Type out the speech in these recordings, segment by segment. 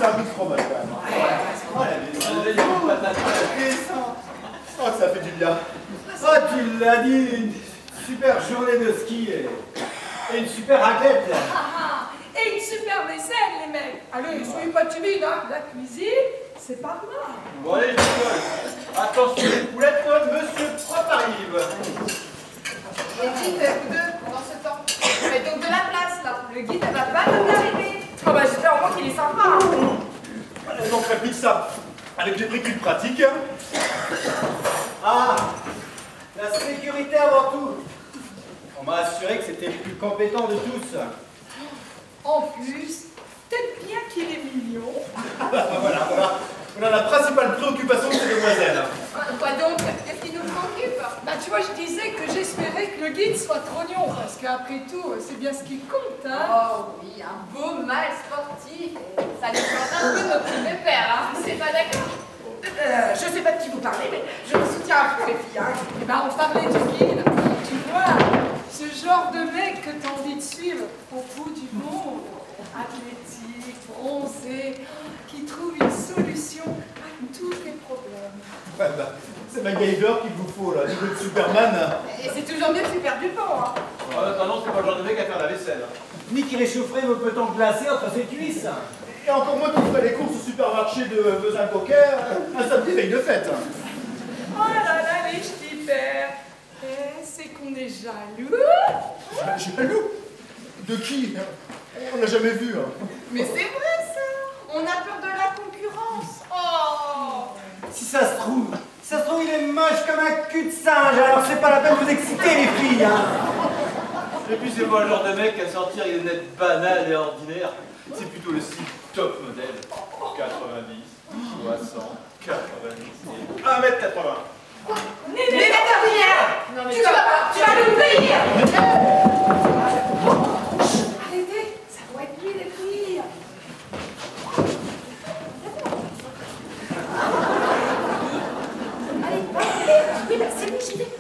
c'est un bout de fromage quand même. Oh, la descente. Oh, que ça fait du bien. Oh, tu l'as dit, une super journée de ski et une super raclette. Et une super vaisselle, les mecs. Allez, soyez pas timides, hein. La cuisine, c'est pas mal. Bon, allez, je rigole. Attention les poulettes, monsieur Propre arrive. Et dites, vous deux, pendant ce temps, faites donc de la place, là. Le guide ne va pas nous arriver. Oh, bah, j'espère au moins qu'il est sympa. Donc la pizza, avec des briques pratiques. Ah, la sécurité avant tout. On m'a assuré que c'était le plus compétent de tous. En plus, peut-être bien qu'il est mignon. Voilà la principale préoccupation de ces demoiselles. Quoi donc? Qu'est-ce qui nous préoccupe? Bah, tu vois, je disais que j'espérais que le guide soit trognon, parce qu'après tout, c'est bien ce qui compte, hein. Oh oui, un beau mâle sportif. Ça nous change un peu nos petits pépères, hein. C'est pas d'accord? Je sais pas de qui vous parlez, mais je vous soutiens à fond, les filles, hein. Eh ben, on parlait du guide. Tu vois, ce genre de mec que t'as envie de suivre au bout du monde, athlétique, bronzé, qui trouve une solution à tous les problèmes. Ouais, bah, c'est MacGyver qu'il vous faut là, niveau de Superman. Et c'est toujours mieux que Super Dupont, hein. Non, c'est pas le genre de mec à faire la vaisselle. Ni qui réchaufferait vos petons glacés entre ses cuisses. Et encore moins qu'il ferait les courses au supermarché de Vezin-Coquer un samedi veille de fête. Oh là là, les ch'tipères. Eh, c'est qu'on est jaloux. Jaloux? De qui? On l'a jamais vu. Hein. Mais c'est vrai, ça. On a peur de la concurrence. Oh. Si ça se trouve, il est moche comme un cul de singe, alors c'est pas la peine de vous exciter les filles, hein. Et puis c'est pas le genre de mec à sortir une nette banale et ordinaire. C'est plutôt le style top modèle. 90, 60, 90 et 1m80. Mais non, mais tu vas nous payer. Arrêtez, ça doit être lui, les filles. Allez, oui, bah, c'est lui, j'y vais.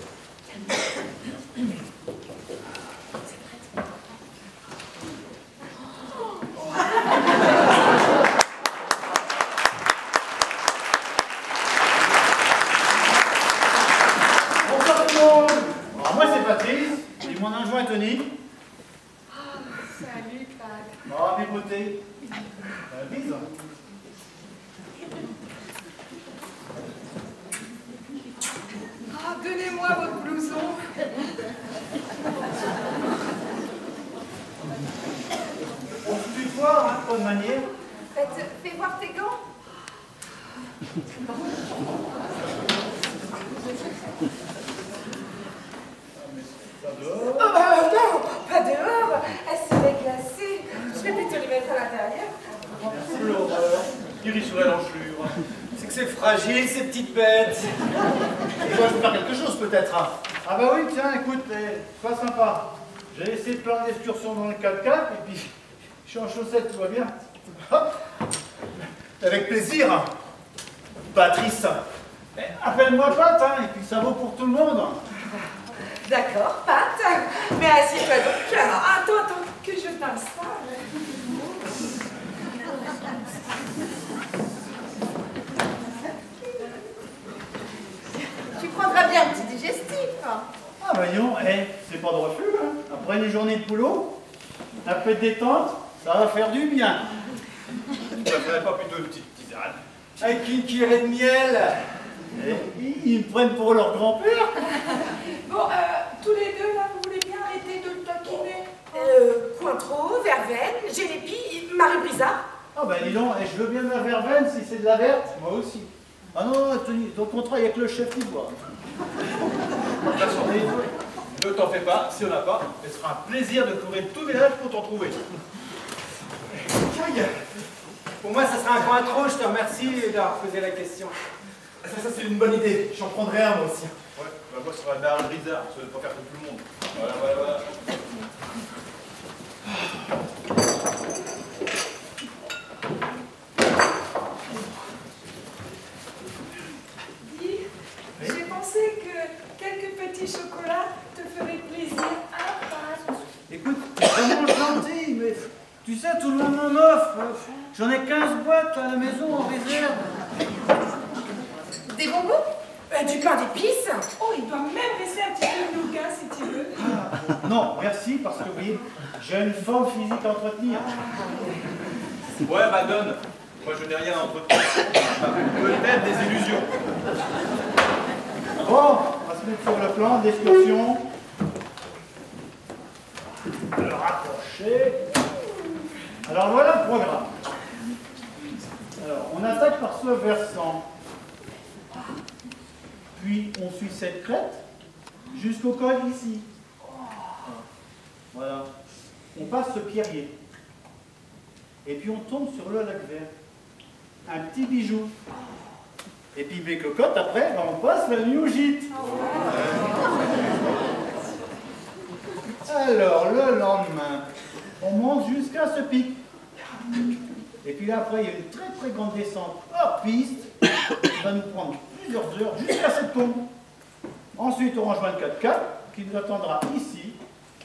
Bonsoir tout le monde. Alors, moi c'est Patrice, et mon adjoint est Tony. Salut, Pat. Oh, mes beautés. Bise. Ah, donnez-moi votre blouson. On se tutoie, hein, pas de manière. Fais voir tes gants. Pas dehors. Oh, non, pas dehors. Elles seraient glacées. Je vais plutôt les mettre à l'intérieur. L'horreur. Il rit sur la l'enchelure. C'est que c'est fragile ces petites bêtes. Je dois faire quelque chose peut-être. Hein. Ah bah oui, tiens, écoute, sois sympa. J'ai laissé plein d'excursions dans le 4x4 et puis je suis en chaussettes, tout va bien. Hop. Avec plaisir. Patrice. Appelle-moi Pat, hein, et puis ça vaut pour tout le monde. D'accord, Pat. Mais assieds-toi donc. Alors, attends, que je t'installe. Tu prendras bien un petit digestif. Ah voyons, c'est pas de refus. Hein. Après une journée de boulot, un peu de détente, ça va faire du bien. Tu préférais pas plutôt une petite tisane? Avec une cuillerée de miel. Ils me prennent pour leur grand-père. Bon, tous les deux, là, vous voulez bien arrêter de le taquiner? Cointreau, Verveine, Génépi, Marie-Brisa. Ah bah dis donc, je veux bien de la verveine si c'est de la verte. Moi aussi. Ah non, Tony, ton contrat, il y a que le chef qui boit. De toute façon, ne t'en fais pas, si on n'a pas, ce sera un plaisir de courir tout le village pour t'en trouver. Aïe. Pour moi, ça sera un coin trop, je te remercie d'avoir posé la question. Ça c'est une bonne idée. J'en prendrai un moi aussi. Ouais, bah moi, ça sera un barrel brisard, ça ne veut pas faire comme tout le monde. Voilà. Dis, j'ai pensé que quelques petits chocolats te feraient plaisir. Ah, Pat. Écoute, t'es vraiment gentil, mais Tu sais, tout le monde m'en offre. J'en ai 15 boîtes à la maison en réserve. Des bonbons? Du pain d'épices. Oh, il doit même laisser un petit peu de nougat si tu veux. Ah, non, merci, parce que oui, j'ai une forme physique à entretenir. Ouais, bah donne. Moi, je n'ai rien à entretenir. Peut-être des illusions. Bon, on va se mettre sur le plan d'excursion. Le rapprocher. Alors voilà le programme. Alors, on attaque par ce versant. Puis on suit cette crête jusqu'au col ici. Voilà. On passe ce pierrier. Et puis on tombe sur le lac vert. Un petit bijou. Et puis mes cocottes, après, ben, on passe la nuit au gîte. Alors, le lendemain, on monte jusqu'à ce pic. Et puis là, après, il y a une très très grande descente hors piste qui va nous prendre plusieurs heures jusqu'à cette tombe. Ensuite, on rejoint le 4x4 qui nous attendra ici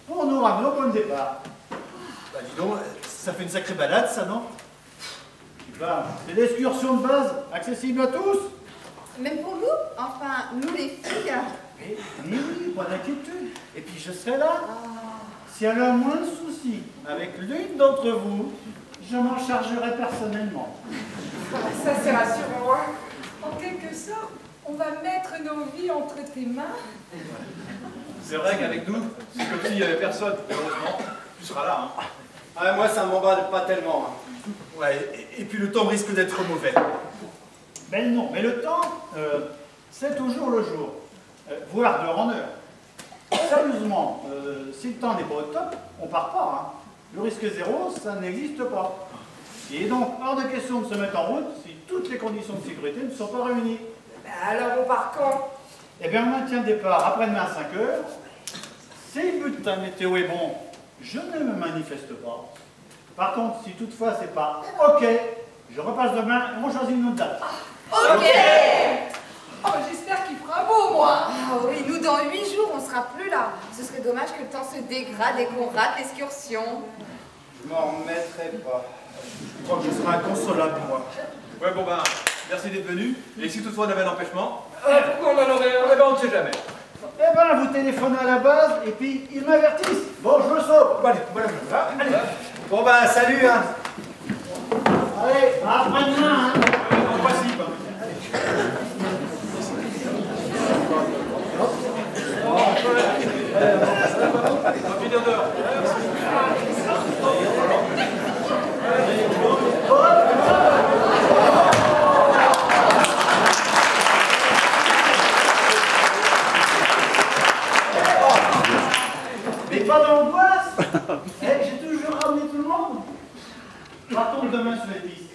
pour nous ramener au point de départ. Bah dis donc, ça fait une sacrée balade, ça, non? Bah, c'est l'excursion de base, accessible à tous. Même pour nous? Enfin, nous les filles. Mais oui, pas d'inquiétude. Et puis je serai là. S'il y a le moins de soucis avec l'une d'entre vous, je m'en chargerai personnellement. Ça, c'est rassurant. Hein. En quelque sorte, on va mettre nos vies entre tes mains. C'est vrai qu'avec nous, c'est comme s'il n'y avait personne. Heureusement, tu seras là. Hein. Ah, moi, ça m'emballe pas tellement. Hein. Ouais, et puis le temps risque d'être mauvais. Ben non, mais le temps, c'est toujours le jour, voire d'heure en heure. Sérieusement, si le temps n'est pas au top, on part pas. Hein. Le risque zéro, ça n'existe pas. Il est donc hors de question de se mettre en route si toutes les conditions de sécurité ne sont pas réunies. Alors, on part quand? Eh bien, on maintient le départ après-demain à 5 h. Si le bulletin météo est bon, je ne me manifeste pas. Par contre, si toutefois c'est pas OK, je repasse demain et on choisit une autre date. Ok. Oh, j'espère qu'il fera beau, moi. Ah oui, nous dans 8 jours, on sera plus là. Ce serait dommage que le temps se dégrade et qu'on rate l'excursion. Je m'en remettrai pas. Je crois que je serai inconsolable, moi. Ouais, bon ben, merci d'être venu. Et si toutefois on avait un empêchement, Pourquoi on en aurait eh ben, on ne sait jamais. Eh ben, vous téléphonez à la base et puis ils m'avertissent. Bon, je me sauve. Bon, allez, voilà. Allez. Bon, bah, salut, hein. Allez, à après-demain. Hein. En principe. Mais pas d'angoisse. J'ai toujours ramené tout le monde. Partons demain sur les pistes.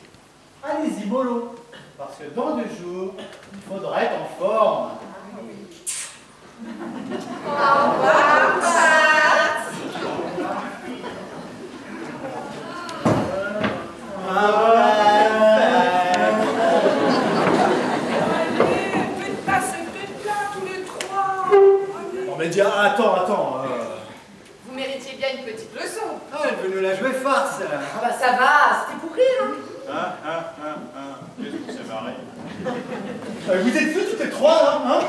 Allez-y, mollo. Parce que dans 2 jours, il faudra être en forme. Faites pas ce pépin tous les 3. Non, mais dis, attends. Vous méritiez bien une petite leçon. Ah, elle veut nous la jouer farce. Ah bah ça va, c'était pour rire. Hein. Qu'est-ce que c'est marré? Vous êtes tous les 3, là, hein?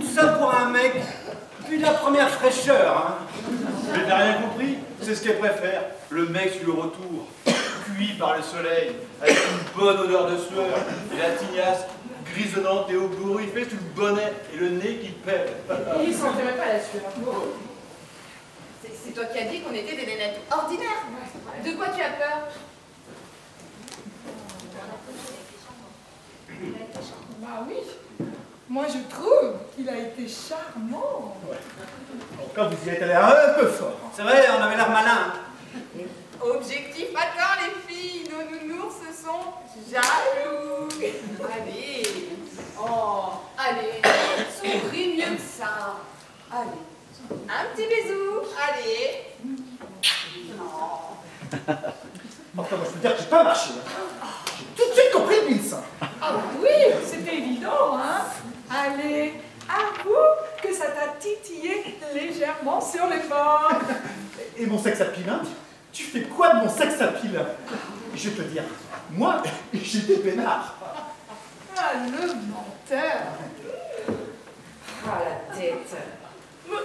Tout ça pour un mec, puis la première fraîcheur, hein? Mais t'as rien compris? C'est ce qu'elle préfère. Le mec sur le retour, cuit par le soleil, avec une bonne odeur de sueur, et la tignasse grisonnante et au bourreau, il fait tout le bonnet et le nez qui pète. Il sentait même pas la sueur. C'est toi qui as dit qu'on était des nénettes ordinaires. De quoi tu as peur? Bah oui. Moi, je trouve qu'il a été charmant. En tout cas, vous y êtes allé un peu fort. C'est vrai, on avait l'air malin. Objectif atteint, les filles. Nos nounours se sont jaloux. Allez. Oh, allez. Souris mieux que ça. Allez. Un petit bisou. Allez. Non. Enfin, moi, je peux dire que j'ai pas marché. J'ai tout de suite compris le Vince. Ah oui, c'était évident, hein. Allez, avoue que ça t'a titillé légèrement sur les bords. Et mon sexe à pilin? Tu fais quoi de mon sexe à pile? Je vais te dire, moi, j'étais peinard. Ah, le menteur. Ah, la tête. Mais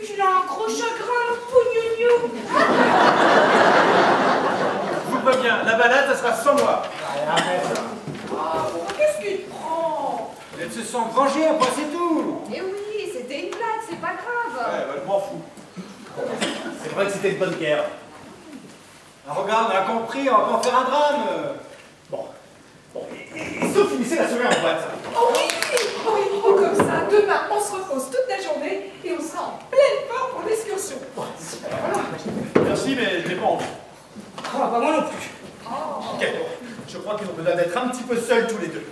tu l'as un gros chagrin, pognognou. Je vous préviens, la balade, ça sera sans moi. Allez, arrête. Ah, bon, qu'est-ce qu'il te prend? Elle se sent vengée, après c'est tout. Eh oui, c'était une blague, c'est pas grave. Ouais, bah, je m'en fous. C'est vrai que c'était une bonne guerre. Ah, regarde, on a compris, on va pas en faire un drame. Bon. Et sauf finissez la soirée en boîte. Oh oui, oh, comme ça, demain, on se repose toute la journée et on sera en pleine forme pour l'excursion. Merci, mais je n'ai pas envie. Ah, bah moi non plus. Ok, je crois qu'ils ont besoin d'être un petit peu seuls tous les deux.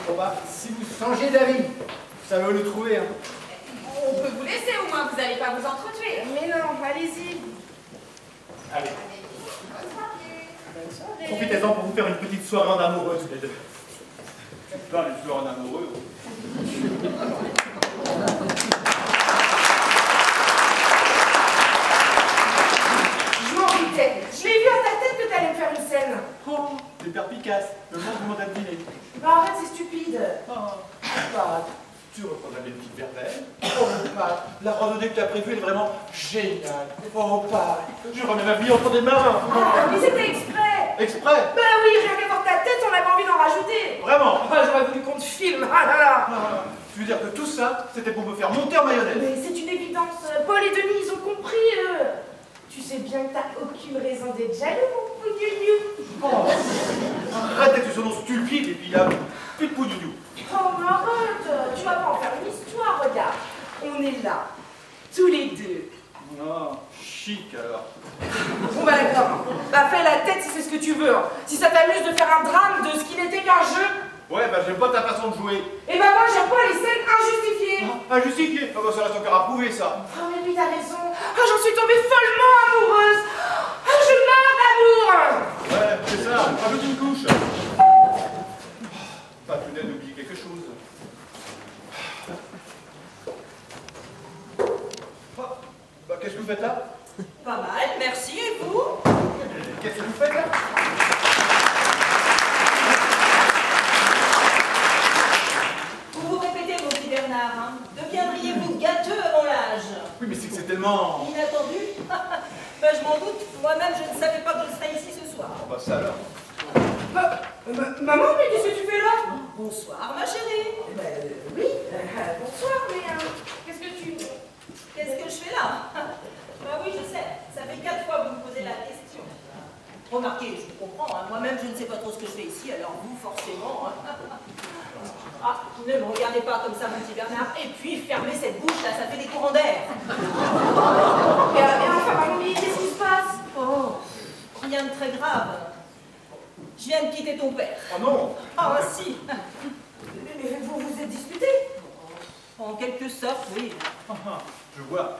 Bon bah, si vous changez d'avis, vous savez où le trouver, hein. On peut vous laisser, au moins vous n'allez pas vous entretuer. Mais non, allez-y. Allez, Bonne soirée. profitez-en pour vous faire une petite soirée en amoureux tous les deux. Putain, les fleurs en amoureux. Je m'en doutais. Je l'ai vu à ta tête que t'allais me faire une scène. Oh, t'es perpicace. Le monde demande à dîner. Bah arrête, c'est stupide. Bah, tu reprendras des petites verveines. Oh, bah, la randonnée que tu as prévue, elle est vraiment géniale. Oh, bah, je remets ma vie entre des mains. Ah, mais c'était exprès. Exprès. Bah oui, rien qu'à voir ta tête, on avait envie d'en rajouter. Vraiment. Ah, j'aurais voulu qu'on te filme. Ah là là. Ah, tu veux dire que tout ça, c'était pour me faire monter en mayonnaise? Mais c'est une évidence. Paul et Denis, ils ont compris, eux. Tu sais bien que t'as aucune raison d'être jaloux, mon pougnou. Oh, arrête d'être sur nos stupide et puis là, plus de poudou. Oh, mais arrête. Tu vas pas en faire une histoire, regarde. On est là, tous les deux. Non, chic alors. Bon, bah d'accord. Bah fais la tête si c'est ce que tu veux. Hein. Si ça t'amuse de faire un drame de ce qui n'était qu'un jeu. Ouais, bah j'aime pas ta façon de jouer. Et bah moi, j'aime pas les scènes injustifiées. Injustifié. Ah bah ça reste encore à prouver ça. Oh, mais lui, t'as raison. Ah, j'en suis tombée follement amoureuse. Ah, je meurs d'amour. Ouais, c'est ça, rajoute une couche. Pas tout net d'oublier quelque chose. Ah, bah qu'est-ce que vous faites là? Pas mal, merci, et vous? Qu'est-ce que vous faites là? Vous vous répétez, mon petit Bernard, hein? Deviendriez-vous gâteux avant l'âge? Oui, mais c'est que c'est tellement... Inattendu? Ben, je m'en doute, moi-même je ne savais pas que je serais ici ce soir. Oh bah ça alors. Maman, mais qu'est-ce que tu fais là? Bonsoir, ma chérie. Oui, bonsoir, mais qu'est-ce que tu... Qu'est-ce que je fais là? Ben oui, je sais, ça fait 4 fois que vous me posez la question. Remarquez, je vous comprends, hein. Moi-même je ne sais pas trop ce que je fais ici, alors vous, forcément. Hein. Ah, ne me regardez pas comme ça, mon petit Bernard, et puis fermez cette bouche là, ça fait des courants d'air. Mais enfin, maman, mais qu'est-ce qui se passe? Oh, rien de très grave. Je viens de quitter ton père. Oh non. Ah, si. Mais vous vous êtes disputés? En quelque sorte, oui. Je vois.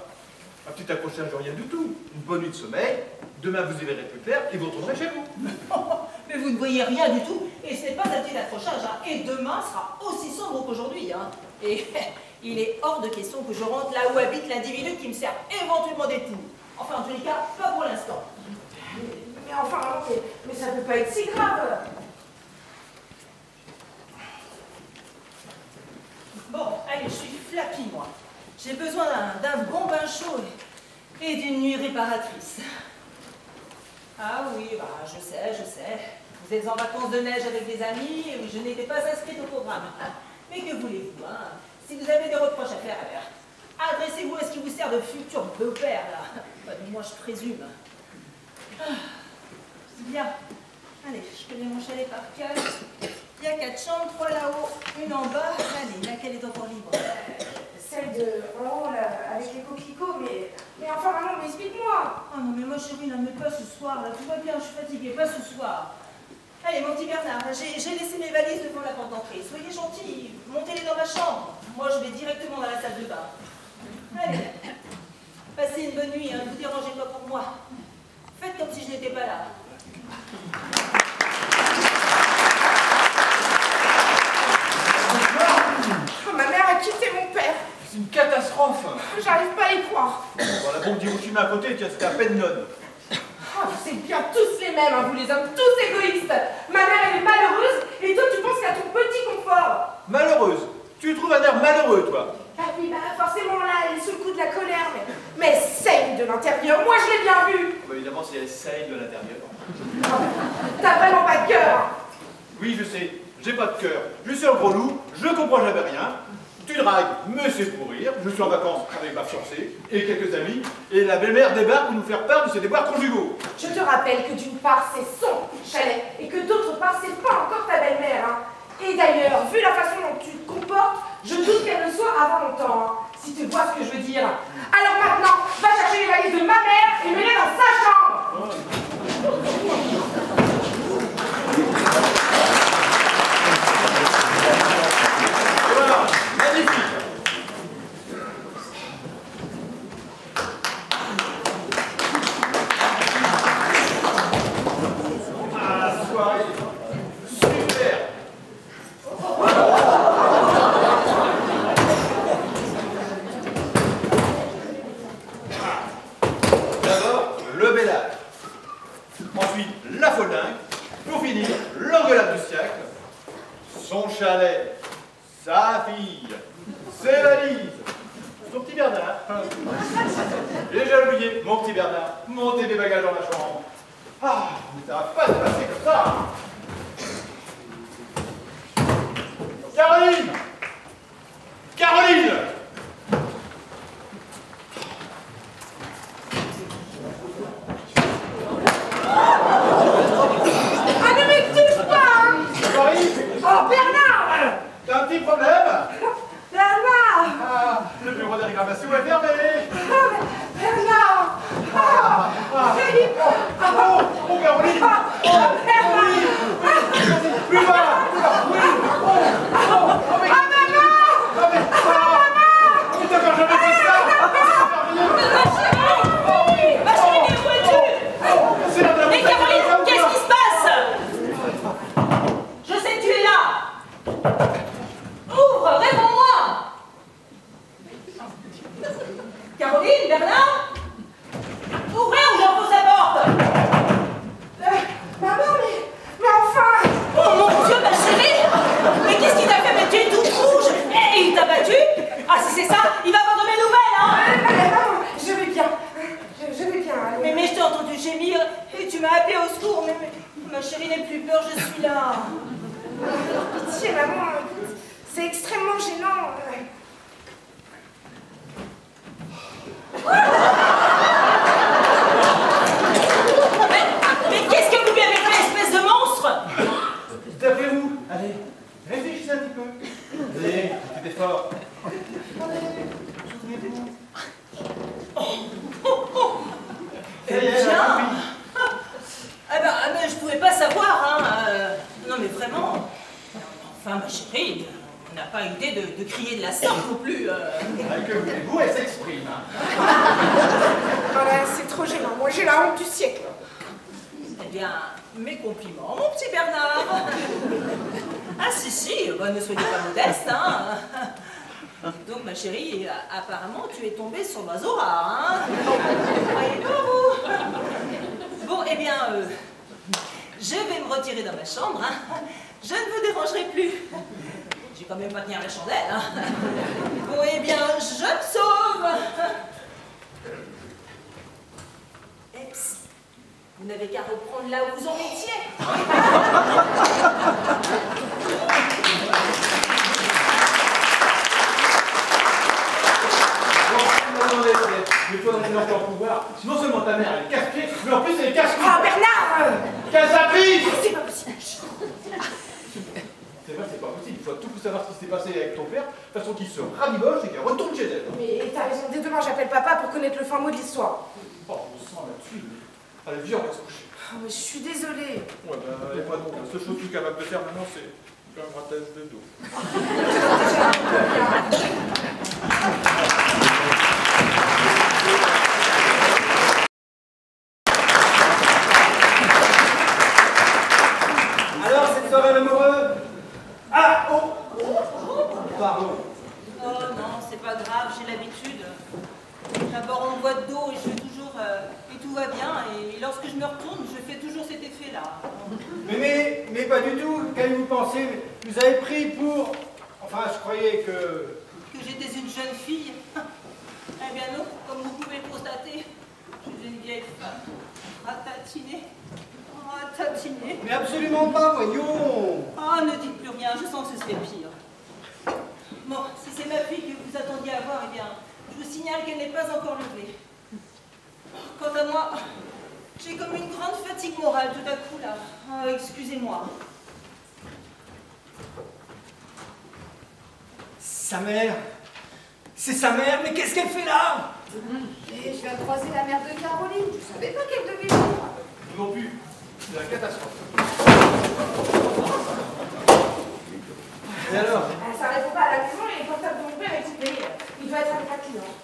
Un petit accrochage, rien du tout. Une bonne nuit de sommeil. Demain, vous y verrez plus clair et vous retournerez chez vous. Mais vous ne voyez rien du tout, et ce n'est pas un petit accrochage, hein. Et demain sera aussi sombre qu'aujourd'hui, hein. Et il est hors de question que je rentre là où habite l'individu qui me sert éventuellement d'époux. Enfin, en tous les cas, pas pour l'instant. Mais enfin, maman, mais ça peut pas être si grave. Bon, allez, je suis flappie, moi. J'ai besoin d'un bon bain chaud et d'une nuit réparatrice. Ah oui, bah, je sais. Vous êtes en vacances de neige avec des amis et je n'étais pas inscrite au programme. Mais que voulez-vous, hein? Si vous avez des reproches à faire, adressez-vous à ce qui vous sert de futur beau-père, là. Bah, du moins, je présume. Ah, c'est bien. Allez, je connais mon chalet par cœur. Il y a 4 chambres, 3 là-haut, une en bas. Allez, laquelle est encore libre? Celle de en haut, là, avec les coquelicots, mais enfin, maman, mais explique-moi. Oh non, mais moi, chérie, là, mais pas ce soir, là. Tout va bien, je suis fatiguée, pas ce soir. Allez, mon petit Bernard, j'ai laissé mes valises devant la porte d'entrée. Soyez gentils, montez-les dans ma chambre. Moi, je vais directement dans la salle de bain. Allez, passez une bonne nuit, hein, ne vous dérangez pas pour moi. Faites comme si je n'étais pas là. Oh, ma mère a quitté mon père. C'est une catastrophe. J'arrive pas à y croire. Bon, la bombe d'Hiroshima à côté, tiens, c'était à peine nonne. bien tous les mêmes, hein, vous les hommes, tous égoïstes. Ma mère, elle est malheureuse, et toi, tu penses qu'à ton petit confort. Malheureuse. Tu trouves un air malheureux, toi. Ah oui, bah forcément là, elle est sous le coup de la colère, mais elle saigne de l'intérieur, moi je l'ai bien vu. Bah, évidemment, si elle saigne de l'intérieur. T'as vraiment pas de cœur. Oui, je sais, j'ai pas de cœur. Je suis un gros loup, je comprends jamais rien. Tu dragues, me sais pourrir. Je suis en vacances avec ma fiancée et quelques amis. Et la belle-mère débarque pour nous faire part de ses déboires conjugaux. Je te rappelle que d'une part c'est son chalet, et que d'autre part c'est pas encore ta belle-mère. Hein. Et d'ailleurs, vu la façon dont tu te comportes, je doute qu'elle le soit avant longtemps. Hein, si tu vois ce que je veux dire. Alors maintenant, va chercher les valises de ma mère et mets-les dans sa chambre. Voilà, magnifique. Ah, soirée. Super. D'abord, le bellage. Ensuite, la foldingue. Pour finir, l'engueulade du siècle. Son chalet. Sa fille. Ses valises. Son petit Bernard. Déjà oublié, mon petit Bernard. Montez mes bagages dans ma chambre. Ah, mais ça va pas se passer comme ça. Caroline! Caroline! Ah ne me touche pas hein. Marie, Oh Bernard. t'as un petit problème? Bernard. Ah, le bureau des réclamations est fermé. Bernard. Oh, Caroline! Caroline! Plus bas! Oui! Mais t'as encore jamais fait ça! Ma chérie, mais où es-tu? C'est la dernière Mais fois Caroline, que qu'est-ce qui se passe? Je sais que tu es là. Ouvre, réponds-moi. Caroline, Bernard? Ouvrez ou j'enfonce la porte. Maman, mais enfin. Oh mon Dieu, ma chérie! Mais qu'est-ce qui t'a fait? Mais tu es toute rouge! Et il t'a battu? Ah, si c'est ça, il va avoir de mes nouvelles, hein! Maman, je vais bien. Je vais bien. Allez. Mais je t'ai entendu gémir et tu m'as appelé au secours. Mais ma chérie, n'aie plus peur, je suis là. Pitié, maman. Écoute, c'est extrêmement gênant. Mais qu'est-ce que vous lui avez fait, espèce de monstre? D'après vous, allez, réfléchissez un petit peu. Allez, petit effort. Souvenez-vous. Eh bien. Ah ben, mais je pouvais pas savoir, hein. Non mais vraiment. Enfin, ma chérie, on n'a pas idée de crier de la sorte non plus. Que voulez-vous, elle s'exprime. Voilà, c'est trop gênant. Moi, j'ai la honte du siècle. Eh bien, mes compliments, mon petit Bernard. Ah si, bah, ne soyez pas modeste, hein. Donc, ma chérie, apparemment, tu es tombée sur l'oiseau rare, hein. Voyez-vous. Bon, eh bien, je vais me retirer dans ma chambre, hein. Je ne vous dérangerai plus. J'ai quand même pas tenir la chandelle, hein. Bon, eh bien, je me sauve. Eps. Vous n'avez qu'à reprendre là où vous en étiez. Il faudrait que l'enfant pouvoir. Non seulement ta mère elle est casse-pied, mais en plus elle est casse-couille. Ah, Bernard. Casse-à-prise. C'est pas possible. C'est vrai, c'est pas possible. Il faut tout savoir ce qui s'est passé avec ton père, de façon qu'il se rabiboche et qu'elle retourne chez elle. Mais t'as raison. Dès demain, j'appelle papa pour connaître le fin mot de l'histoire. Oh, on se sent là-dessus. Allez, viens, on va se coucher. Oh, mais je suis désolée. Ouais, bah, elle est pas donc. La seule chose que je suis capable de faire maintenant, c'est faire un grattage de dos. Alors, cette soirée amoureux? Ah, oh! Pardon. Oh non, c'est pas grave, j'ai l'habitude. D'abord on me voit de dos et je fais toujours et tout va bien et lorsque je me retourne, je fais Mais pas du tout. Qu'allez-vous penser? Vous avez pris pour... Enfin, je croyais que... Que j'étais une jeune fille. Eh bien non, comme vous pouvez le constater, je suis une vieille femme. Ratatiner. Ratatiner. Mais absolument pas, voyons. Ah, ne dites plus rien, je sens que ce serait pire. Bon, si c'est ma fille que vous attendiez à voir, eh bien, je vous signale qu'elle n'est pas encore levée. Quant à moi, j'ai comme une grande fatigue morale tout à coup là. Ah, excusez-moi. Sa mère. C'est sa mère, mais qu'est-ce qu'elle fait là? Et je viens de croiser la mère de Caroline. Je savais pas qu'elle devait vivre. Non plus. C'est la catastrophe. Et alors? Ça répond pas à la maison et le portable de mon père est coupé. Il doit être avec la cliente.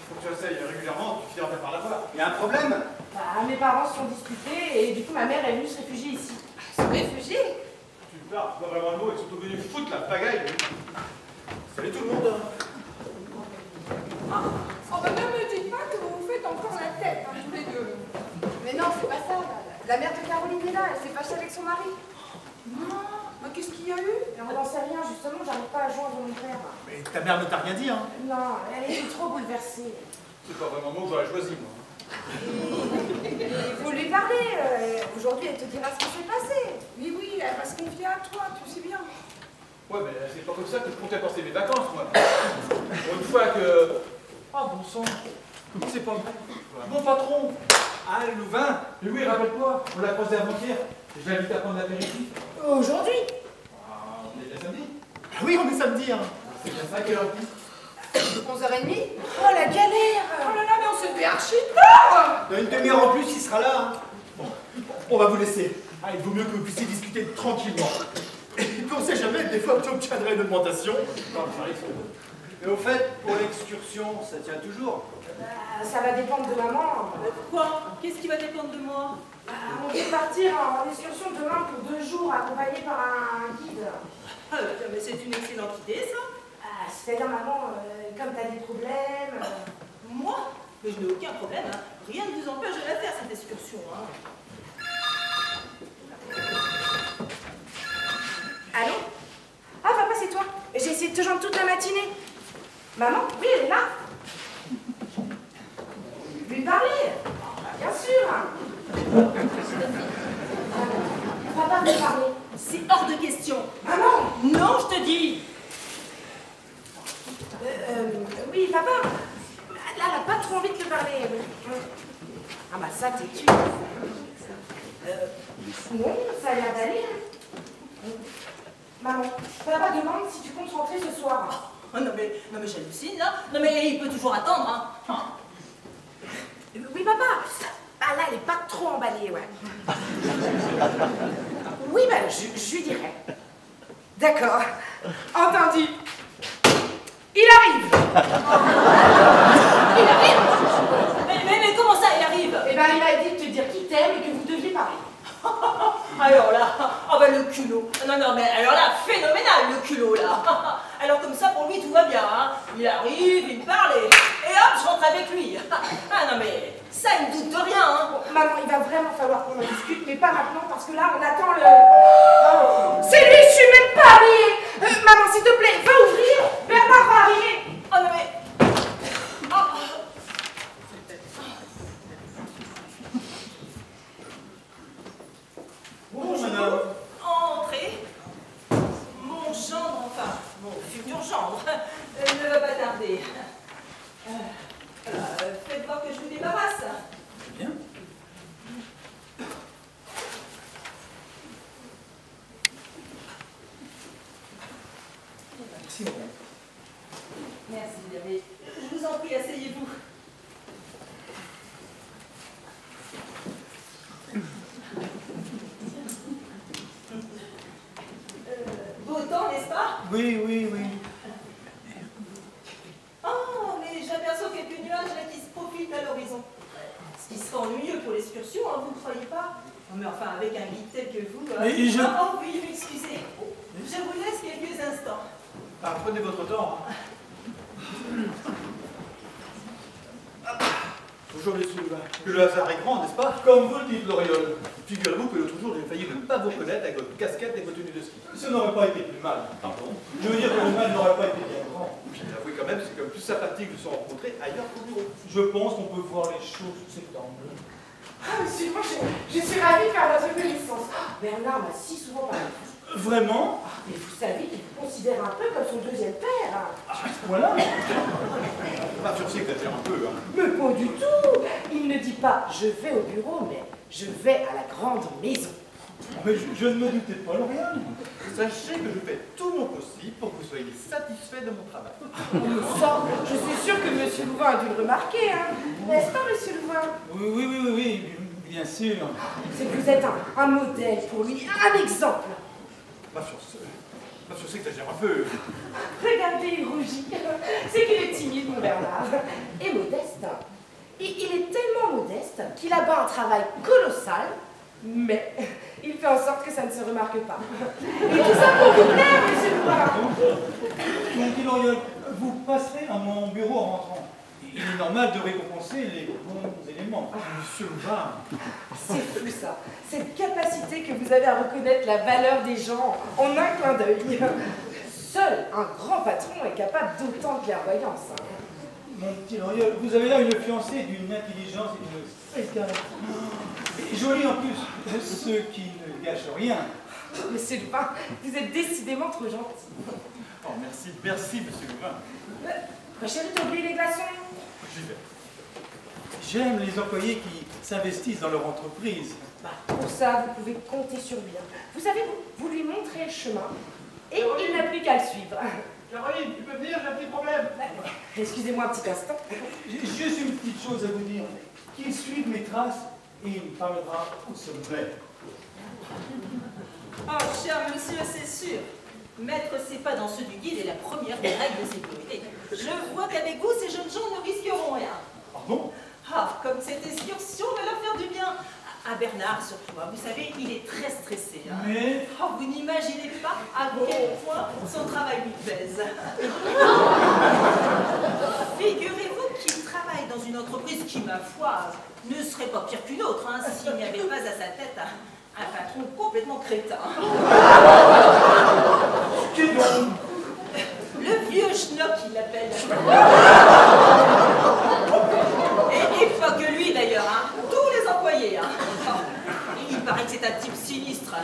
Faut que tu essayes régulièrement, tu finiras par la voir. Il y a un problème? Bah, mes parents se sont disputés et du coup ma mère est venue se réfugier ici. Se réfugier? Tu me parles, c'est pas vraiment le mot, ils sont tous venus foutre la pagaille. Salut tout le monde. Oh bah ne me dites pas que vous vous faites encore la tête, hein, tous les deux. Mais non, c'est pas ça. La mère de Caroline est là, elle s'est fâchée avec son mari. Non, mais qu'est-ce qu'il y a eu? On n'en sait rien, justement, j'arrive pas à joindre mon père. Mais ta mère ne t'a rien dit, hein? Non, elle est trop bouleversée. C'est pas vraiment le mot que j'aurais choisi, moi. Il faut lui parler. Aujourd'hui, elle te dira ce qui s'est passé. Oui, oui, elle va se confier à toi, tu sais bien. Ouais, mais c'est pas comme ça que je comptais passer mes vacances, moi. Pour une fois que... Ah, bon sang. C'est pas vrai. Mon patron. Ah, Louvain. Mais oui, rappelle-toi, on l'a croisé avant-hier. Je l'invite à prendre l'apéritif. Aujourd'hui? Ah, on est bien samedi. Ah oui, on est samedi, hein. C'est bien ça, quelle heure dit? 11h30? Oh, la galère! Oh là là, mais on se fait archi tard! Dans une demi-heure en plus, il sera là. Hein. Bon, on va vous laisser. Ah, il vaut mieux que vous puissiez discuter tranquillement. Et puis on sait jamais, des fois tu obtiendrais une augmentation. Et au fait, pour l'excursion, ça tient toujours? Ça va dépendre de maman. Quoi? Qu'est-ce qui va dépendre de moi? On veut partir en excursion demain pour 2 jours, accompagnés par un guide. Ah, mais c'est une excellente idée, ça. C'est-à-dire, maman, comme tu as des problèmes... Moi? Mais je n'ai aucun problème, hein. Rien ne vous empêche de la faire, cette excursion, hein. Allô? Ah, papa, c'est toi. J'ai essayé de te joindre toute la matinée. Maman? Oui, elle est là. Lui parler? Bien sûr. Papa veut parler. C'est hors de question. Maman? Non, je te dis. Oui, papa. Là, elle n'a pas trop envie de te parler. Ah bah ça, t'es tu. Non, ça a l'air d'aller. Maman, papa demande si tu comptes rentrer ce soir. Oh, non mais j'hallucine là. Non mais il peut toujours attendre, hein. Oui, papa. Ah là, elle est pas trop emballée, ouais. Oui, bah, je lui dirai. D'accord. Entendu. Il arrive. Il arrive. Mais comment ça, il arrive? Eh ben, il m'a dit de te dire qu'il t'aime et que vous deviez parler. Alors là, oh bah le culot. Non, mais alors là, phénoménal le culot là. Alors comme ça, pour lui, tout va bien, hein. Il arrive, il me parle et hop, je rentre avec lui. Ah non mais, ça, il ne doute de rien, hein. Bon, maman, il va vraiment falloir qu'on en discute, mais pas maintenant, parce que là, on attend le... Oh. C'est lui, je suis même pas habillée. Maman, s'il te plaît, va ouvrir. Bernard va arriver. Oh non mais... Oh. Bonjour, madame. Entrez. Mon gendre, enfin, mon futur gendre, ne va pas tarder. Faites voir que je vous débarrasse. Bien. Merci, madame. Merci, mais je vous en prie, asseyez-vous. Beau temps, n'est-ce pas? Oui, oui, oui. Oh, mais j'aperçois quelques nuages là qui se profilent à l'horizon. Ce qui sera ennuyeux pour l'excursion, hein, vous ne croyez pas? Oh, mais enfin, avec un guide tel que vous... Mais je... Oh, oui, excusez. Je vous laisse quelques instants. Ah, prenez votre temps. Bonjour, monsieur Louvain. Que le hasard est grand, n'est-ce pas? Comme vous le dites, Loriol. Figurez-vous que l'autre jour, j'ai failli ne pas vous reconnaître avec votre casquette et vos tenues de ski. Ce n'aurait pas été plus mal. Pardon? Je veux dire que le mal n'aurait pas été bien grand. Puis avouez quand même, c'est quand même plus sympathique de se rencontrer ailleurs qu'au bureau. Je pense qu'on peut voir les choses sous cet angle. Ah, monsieur, moi, je suis ravie de faire votre connaissance. Bernard m'a si souvent parlé. Vraiment? Ah, mais vous savez qu'il vous considère un peu comme son deuxième père. Hein. Voilà. Pas sûr que t'attires un peu, hein. Mais pas du tout. Il ne dit pas « je vais au bureau », mais « je vais à la grande maison ». Mais je ne me doutais pas, Lauriane. Sachez que je fais tout mon possible pour que vous soyez satisfait de mon travail. Ça, je suis sûre que monsieur Louvain a dû le remarquer, hein. N'est-ce pas, monsieur Louvain? Oui, bien sûr. C'est que vous êtes un modèle pour lui, un exemple. Pas sûr que t'attires un peu. Regardez, il rougit. C'est qu'il est timide, mon Bernard. Et modeste. Et il est tellement modeste qu'il abat un travail colossal, mais il fait en sorte que ça ne se remarque pas. Et tout ça pour vous plaire, monsieur Louvain. Mon petit Loriol, vous passerez à mon bureau en rentrant. Il est normal de récompenser les bons éléments. Monsieur Louvain. C'est fou ça, cette capacité que vous avez à reconnaître la valeur des gens en un clin d'œil. Seul un grand patron est capable d'autant de clairvoyance. Hein. Mon petit Loriol, vous avez là une fiancée d'une intelligence et d'une fréquence. Et jolie en plus, ce qui ne gâche rien. Monsieur Louvain, vous êtes décidément trop gentil. Oh, merci, monsieur Louvain. Ma chérie, t'as oublié les glaçons? J'y vais. J'aime les employés qui s'investissent dans leur entreprise. Bah, pour ça, vous pouvez compter sur lui. Vous savez, vous lui montrez le chemin et il n'a plus qu'à le suivre. Caroline, tu peux venir, j'ai un petit problème. Excusez-moi un petit instant. J'ai juste une petite chose à vous dire. Qu'il suive mes traces et il me parlera au sommet. Oh, cher monsieur, c'est sûr. Mettre ses pas dans ceux du guide est la première des règles de sécurité. Je vois qu'avec vous, ces jeunes gens ne risqueront rien. Pardon? Ah, comme cette excursion va leur faire du bien. À Bernard, surtout, vous savez, il est très stressé. Hein. Mais... Oh, vous n'imaginez pas à quel point son travail lui pèse. Figurez-vous qu'il travaille dans une entreprise qui, ma foi, ne serait pas pire qu'une autre, hein, s'il n'y avait pas à sa tête un patron complètement crétin. Le vieux schnock, il l'appelle. Et pas que lui d'ailleurs, hein. Tous les employés. Hein. Il paraît que c'est un type sinistre.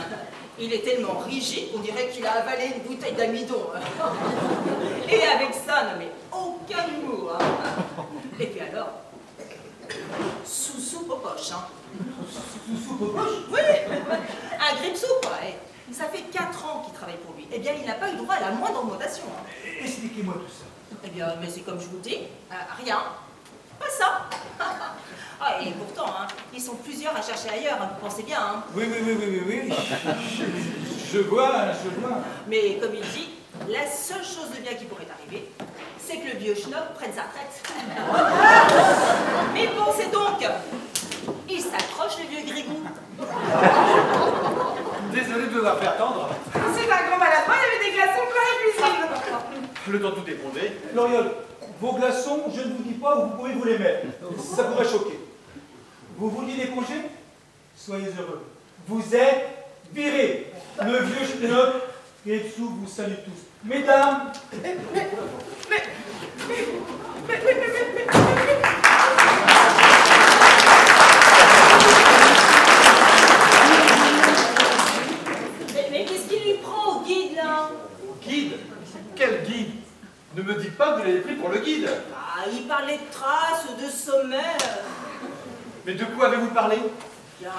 Il est tellement rigide qu'on dirait qu'il a avalé une bouteille d'amidon. Et avec ça, non mais aucun humour. Hein. Et puis alors, sous-soupe aux poches. Hein. Sous aux poches? Oui, un grip-sou quoi. Et ça fait 4 ans qu'il travaille pour lui. Eh bien, il n'a pas eu droit à la moindre augmentation. Hein. Expliquez-moi tout ça. Eh bien, mais c'est comme je vous dis, rien. Pas ça. Ah, et pourtant, hein, ils sont plusieurs à chercher ailleurs, hein, vous pensez bien. Hein. Oui. Je vois. Mais comme il dit, la seule chose de bien qui pourrait arriver, c'est que le vieux schnock prenne sa retraite. Mais pensez donc, il s'accroche le vieux grigou. Désolé de vous avoir fait attendre. C'est un grand maladroit, il y avait des glaçons plein la cuisine. Le temps de tout égronder. Loriol, vos glaçons, je ne vous dis pas où vous pouvez vous les mettre. Ça pourrait choquer. Vous vouliez des congés? Soyez heureux. Vous êtes virés. Le vieux schnock et dessous vous salue tous. Mesdames, Mais qu'est-ce qu'il lui prend au guide, là? Guide? Quel guide? Ne me dites pas que vous l'avez pris pour le guide. Ah, il parlait de traces, de sommets. Mais de quoi avez-vous parlé? Bien,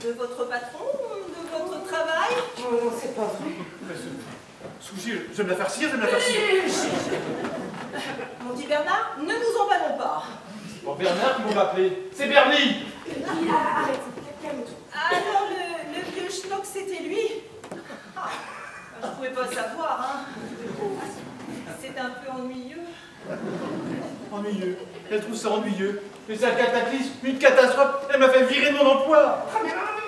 de votre patron, de votre travail. Non, c'est pas vrai. Souci, je vais me la faire cire, je vais me la faire cire. Mon dit Bernard, ne nous emballons pas. C'est pas Bernard qui vont m'appeler, c'est Bernie. Arrête, calme-toi. Alors, le vieux schnock, c'était lui? Ah, je pouvais pas savoir, hein. C'est un peu ennuyeux. Ennuyeux. Elle trouve ça ennuyeux. Mais c'est un cataclysme, une catastrophe. Elle m'a fait virer de mon emploi. Ah,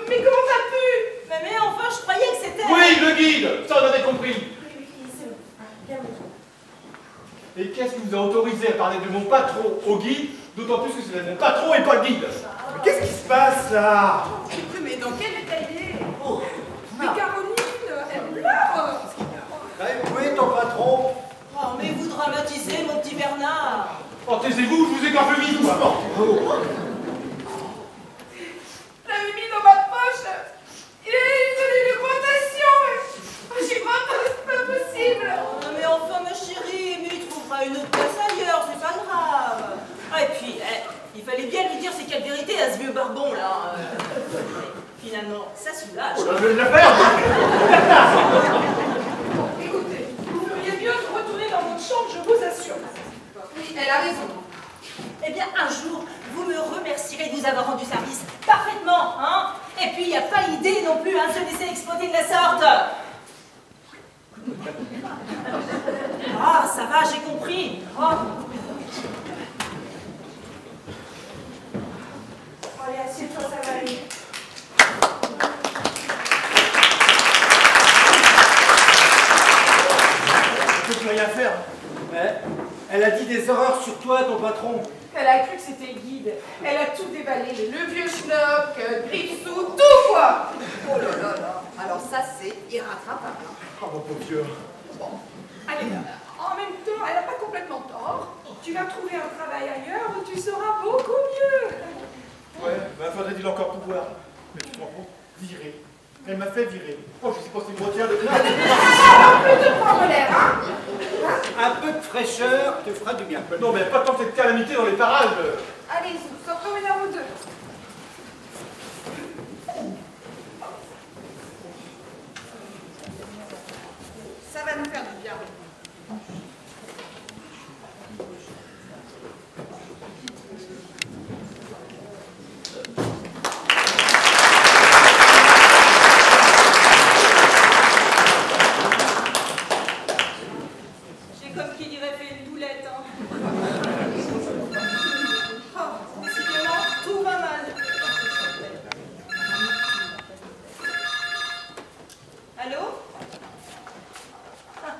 mais comment t'as pu? Mais enfin, je croyais que c'était... Oui, le guide. Ça, on avait compris. Oui, c'est bon. Calme-toi. Et qu'est-ce qui vous a autorisé à parler de mon patron au guide D'autant plus que c'est mon patron et pas le guide. Mais qu'est-ce qui se passe là? Mais dans quel état il est? Mais Caroline, elle pleure. Où est ton patron? Oh, mais vous dramatisez, mon petit Bernard. Oh, taisez-vous, je vous écorche le doucement. Je l'avais mis dans ma poche. Il a donné une augmentation. J'y crois pas, c'est pas possible. Oh, mais enfin, ma chérie, mais il trouvera une autre place ailleurs, c'est pas grave. Ah, et puis, il fallait bien lui dire ces quatre vérités à ce vieux barbon, là. Finalement, ça soulage. Oh là, je vais la faire. Écoutez, vous feriez mieux de retourner dans votre chambre, je vous assure. Oui, elle a raison. Eh bien, un jour, vous me remercierez de vous avoir rendu service parfaitement, hein. Et puis, il n'y a pas l'idée non plus, hein, de se laisser exploiter de la sorte. Ah, ça va, j'ai compris. Oh. Allez, assieds-toi, ça va aller. Je peux plus rien faire. Elle a dit des horreurs sur toi, ton patron. Elle a cru que c'était le guide. Elle a tout déballé. Le vieux schnock, Gripsou, tout quoi. Oh là là là. Alors ça, c'est irrattrapable. Oh mon pauvre vieux. Bon. Allez, en même temps, elle n'a pas complètement tort. Tu vas trouver un travail ailleurs où tu seras beaucoup mieux. Ouais, bah faudrait-il encore pouvoir. Mais tu te rends compte? Virer. Elle m'a fait virer. Oh, je sais pas si me retient de là. Alors, plus de prendre l'air, hein. Un peu de fraîcheur te fera du bien. Non, mais pas tant cette calamité dans les parages. Allez-y, sortons une heure ou deux. Ça va nous faire du bien. J'ai comme qui dirait fait une boulette, hein. Oh, décidément, tout va mal. Allô? Ah.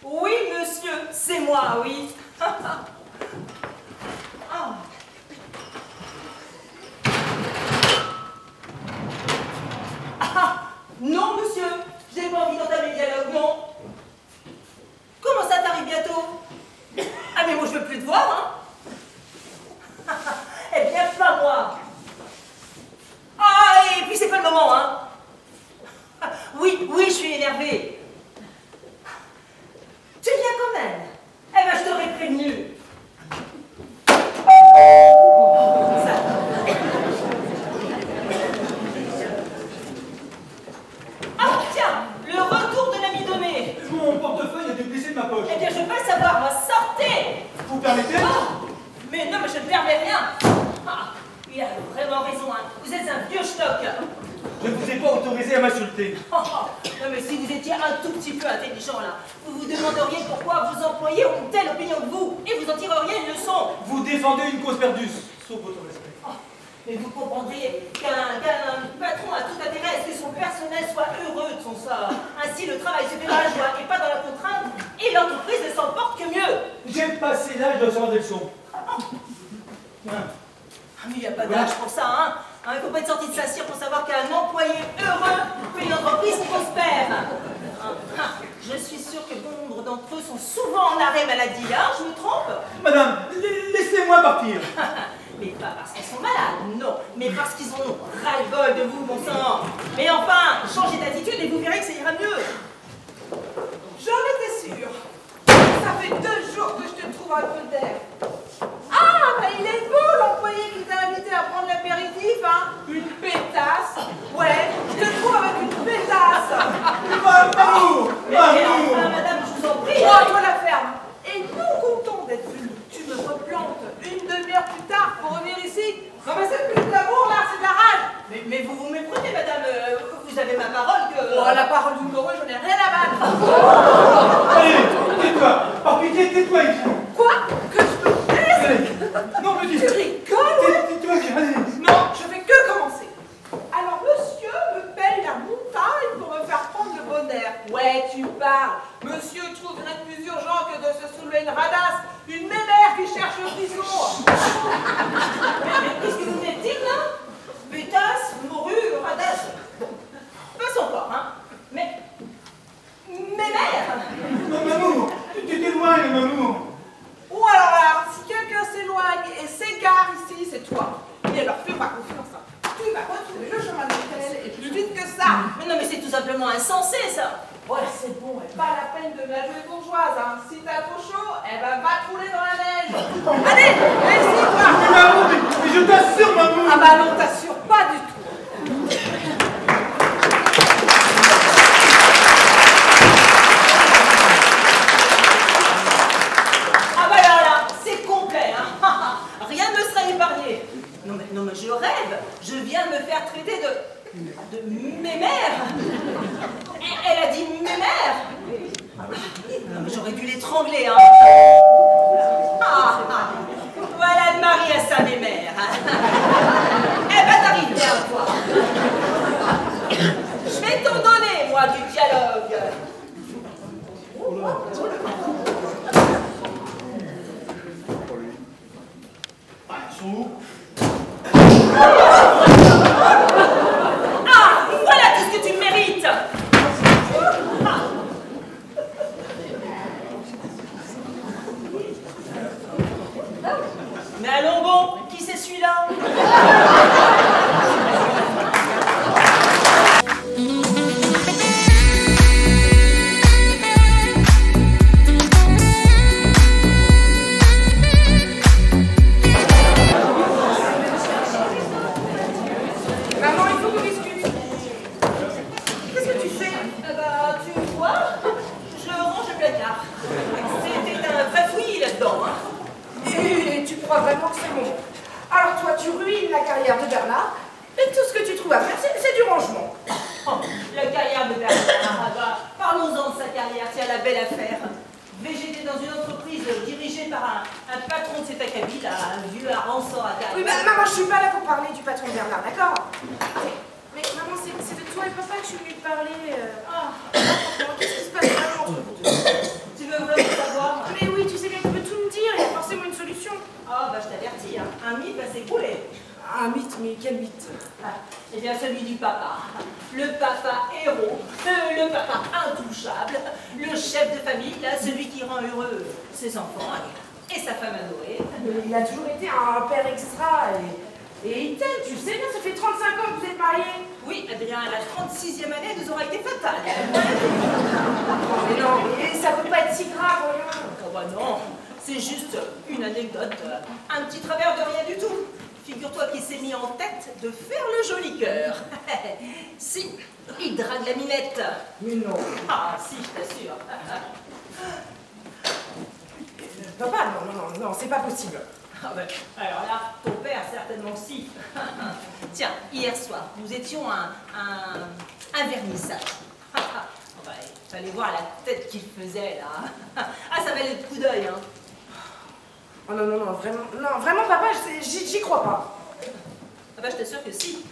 Oui, monsieur, c'est moi, oui. Ah. Ah, non, monsieur, j'ai pas envie d'entamer le dialogue, non. Comment ça t'arrive bientôt? Ah, mais moi je veux plus te voir, hein. Eh bien, pas moi. Ah, et puis c'est pas le moment, hein. Oui, oui, je suis énervée. Tu viens quand même. Eh ben, je t'aurais prévenu. Ça. Ah, tiens, le retour de l'ami donné. Mon portefeuille a été glissé de ma poche. Eh bien, je veux pas le savoir, moi, sortez. Vous permettez? Ah, mais non, mais je ne permets rien. Ah, il a vraiment raison, hein. Vous êtes un vieux schnock. Je ne vous ai pas autorisé à m'insulter. Non, mais si vous étiez un tout petit peu intelligent, là, vous vous demanderiez pourquoi vos employés ont une telle opinion de vous et vous en tireriez une leçon. Vous défendez une cause perdue, sauf votre respect. Mais vous comprendriez qu'un patron a tout intérêt à ce que son personnel soit heureux de son sort. Ainsi, le travail se fait dans la joie et pas dans la contrainte, et l'entreprise ne s'en porte que mieux. J'ai passé l'âge de recevoir des leçons. Tiens. Ah, mais il n'y a pas d'âge pour ça, hein. Il ne faut pas être sorti de sa cire pour savoir qu'un employé heureux fait une entreprise prospère. Je suis sûre que bon nombre d'entre eux sont souvent en arrêt maladie, hein, je me trompe? Madame, laissez-moi partir. Mais pas parce qu'ils sont malades, non, mais parce qu'ils en ont ras-le-bol de vous, mon sang. Mais enfin, changez d'attitude et vous verrez que ça ira mieux. J'en étais sûre. Ça fait 2 jours que je te trouve un peu d'air. Ah, bah il est beau l'employé qui t'a invité à prendre l'apéritif, hein. Une pétasse. Ouais, je te trouve avec une pétasse. Amour! Mais enfin, madame, je vous en prie. Oh, toi la ferme. Et non content d'être venu, tu me replantes une demi-heure plus tard pour revenir ici. Non mais c'est plus de l'amour là, c'est de la rage. Mais vous vous méprenez, madame. Vous avez ma parole que... Oh, la parole du moreux, j'en ai rien à battre. Allez, tais-toi. Par pitié, tais-toi ici. Quoi? Que je me taise? Allez. Non, me dis. Tu rigoles? Tais-toi ici, allez. Non, je fais que commencer. Alors monsieur me paye la montagne pour me faire prendre le bon air. Ouais, tu parles. Monsieur trouve rien de plus urgent que de se soulever une radasse, une mémère qui cherche j'ai le frisson. Mais qu'est-ce que vous venez de dire là? Pétasse, morue, radasse. Bon, passe encore, hein. Mais mère! Non, Mamou, tu t'éloignes, Mamou. Ou alors là, si quelqu'un s'éloigne et s'égare ici, c'est toi. Et alors fais-moi confiance. Hein. Tu vas retrouver le chemin de l'hôtel et plus vite que ça. Mais non, mais c'est tout simplement insensé, ça. Ouais, c'est bon, pas la peine de la jouer bourgeoise. Hein. Si t'as trop chaud, elle va rouler dans la neige. Allez, vas-y, toi. Mais Mamou, mais je t'assure, Mamou. Ah bah non, t'assure pas du tout. Non mais je rêve, je viens de me faire traiter de mémère. Elle a dit mémère. Non mais j'aurais dû l'étrangler, hein. Voilà le mari à sa mémère. Eh ben t'arrives bien, toi. Je vais t'en donner, moi, du dialogue. Ah, ils sont où? Ah, voilà tout ce que tu mérites. Mais allons bon, qui c'est celui-là? Vraiment que c'est bon. Alors toi, tu ruines la carrière de Bernard, et tout ce que tu trouves à faire, c'est du rangement. Oh, la carrière de Bernard, parlons-en de sa carrière, tiens, la belle affaire. VGT dans une entreprise dirigée par un patron de cet acabit, un vieux rançon à carrière. Oui, mais maman, je suis pas là pour parler du patron de Bernard, d'accord? Mais maman, c'est de toi et papa que je suis venue te parler. Qu'est-ce qui se passe vraiment entre vous deux? Tu veux vraiment savoir? Mais oui, tu sais bien, tu peux tout me dire, il y a forcément une solution. Ah, bah je t'avertis, hein. Un mythe va s'écrouler. Un mythe, mais quel mythe? Eh bien, celui du papa. Le papa héros, le papa intouchable, le chef de famille, là, celui qui rend heureux ses enfants et sa femme adorée. Il a toujours été un père extra et il t'aime, tu sais bien, ça fait 35 ans que vous êtes mariés. Oui, eh bien, la 36e année nous aura été fatale. Mais non, mais ça peut pas être si grave, rien. Oh bah non, c'est juste une anecdote, un petit travers de rien du tout. Figure-toi qu'il s'est mis en tête de faire le joli cœur. Si, il drague la minette. Mais non. Ah, si, je t'assure. Papa, non, c'est pas possible. Ah ben, alors là, ton père, certainement si. Tiens, hier soir, nous étions à un vernissage. Ouais, il fallait voir la tête qu'il faisait, là. Ah, ça valait le coup d'œil, hein. Oh non, vraiment, papa, j'y crois pas. Ah bah, je t'assure que si.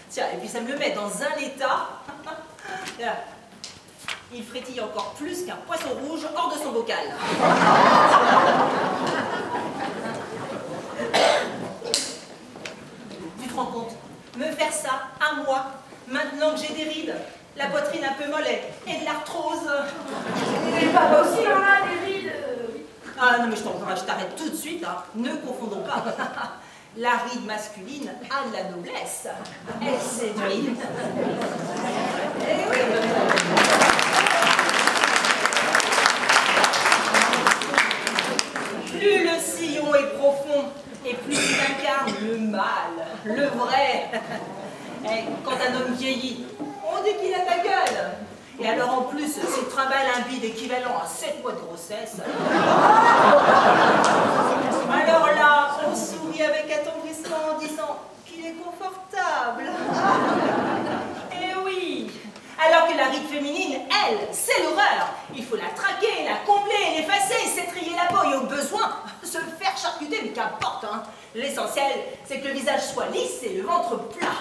Tiens, et puis ça me le met dans un état. Là, il frétille encore plus qu'un poisson rouge hors de son bocal. Tu te rends compte? Me faire ça, à moi, maintenant que j'ai des rides, la poitrine un peu mollet et de l'arthrose. Et papa aussi, il en a des rides. Ah non, mais je t'arrête tout de suite, hein. Ne confondons pas. La ride masculine a de la noblesse. Elle séduit. Eh oui. Plus le sillon est profond et plus il incarne le mal, le vrai. Et quand un homme vieillit, on dit qu'il a ta gueule. Et alors en plus, s'il trimballe un bide équivalent à 7 mois de grossesse. Alors là, on sourit avec attendrissement en disant qu'il est confortable. Eh oui. Alors que la ride féminine, elle, c'est l'horreur. Il faut la traquer, la combler, l'effacer, s'étrier la peau et au besoin, se faire charcuter, mais qu'importe, hein. L'essentiel, c'est que le visage soit lisse et le ventre plat.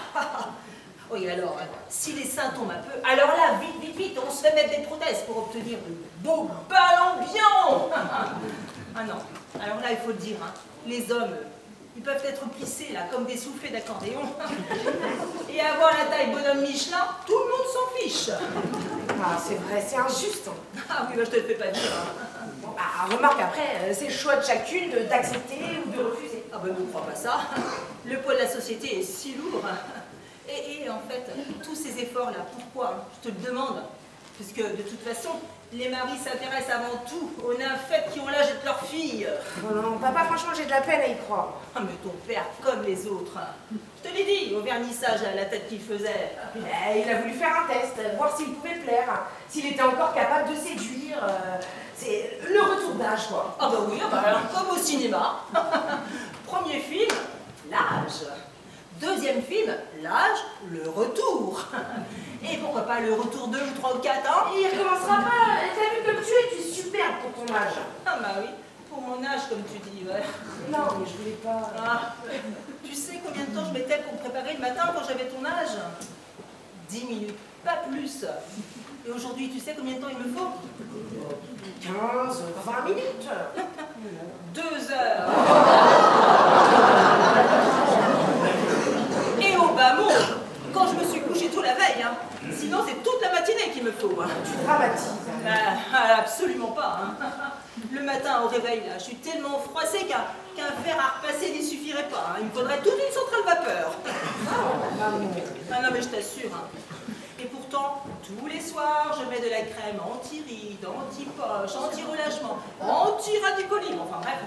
Oui, alors, si les seins tombent un peu, alors là, vite, on se fait mettre des prothèses pour obtenir de beaux ballons bien. Ah non, alors là, il faut le dire, hein, les hommes, ils peuvent être plissés, là, comme des soufflets d'accordéon. Et avoir la taille bonhomme Michelin, tout le monde s'en fiche. Ah, c'est vrai, c'est injuste. Ah oui, bah, je te le fais pas dire. Hein. Bon, bah, remarque après, c'est le choix de chacune d'accepter ou de refuser. Ah ben, ne crois pas ça. Le poids de la société est si lourd. Et en fait, tous ces efforts-là, pourquoi? Je te le demande. Puisque de toute façon, les maris s'intéressent avant tout aux nymphètes qui ont l'âge d'être leurs filles. Oh non, papa, franchement, j'ai de la peine à y croire. Ah mais ton père, comme les autres. Je te l'ai dit, au vernissage, à la tête qu'il faisait. Il a voulu faire un test, voir s'il pouvait plaire, s'il était encore capable de séduire. C'est le retour d'âge, quoi. Ah bah oui, ah bah alors, comme au cinéma. Premier film, l'âge. Deuxième film, l'âge, le retour. Et pourquoi pas le retour 2 ou 3 ou 4 ans? Il recommencera pas. T'as vu comme tu es superbe pour ton âge. Ah bah oui, pour mon âge, comme tu dis, ouais. Non, mais je voulais pas. Ah, tu sais combien de temps je mettais pour me préparer le matin quand j'avais ton âge? 10 minutes, pas plus. Et aujourd'hui, tu sais combien de temps il me faut? 15, 20 minutes. 2 heures. Et au bas mot, quand je me suis couchée tôt la veille, hein. Sinon c'est toute la matinée qu'il me faut. Hein. Tu dramatises. Absolument pas. Hein. Le matin au réveil, là, je suis tellement froissée qu'un fer à repasser n'y suffirait pas. Hein. Il me faudrait toute une centrale vapeur. Ah non mais je t'assure. Hein. Et pourtant, tous les soirs, je mets de la crème anti-rides, anti-poche, anti-relâchement, anti-radicoline. Enfin bref,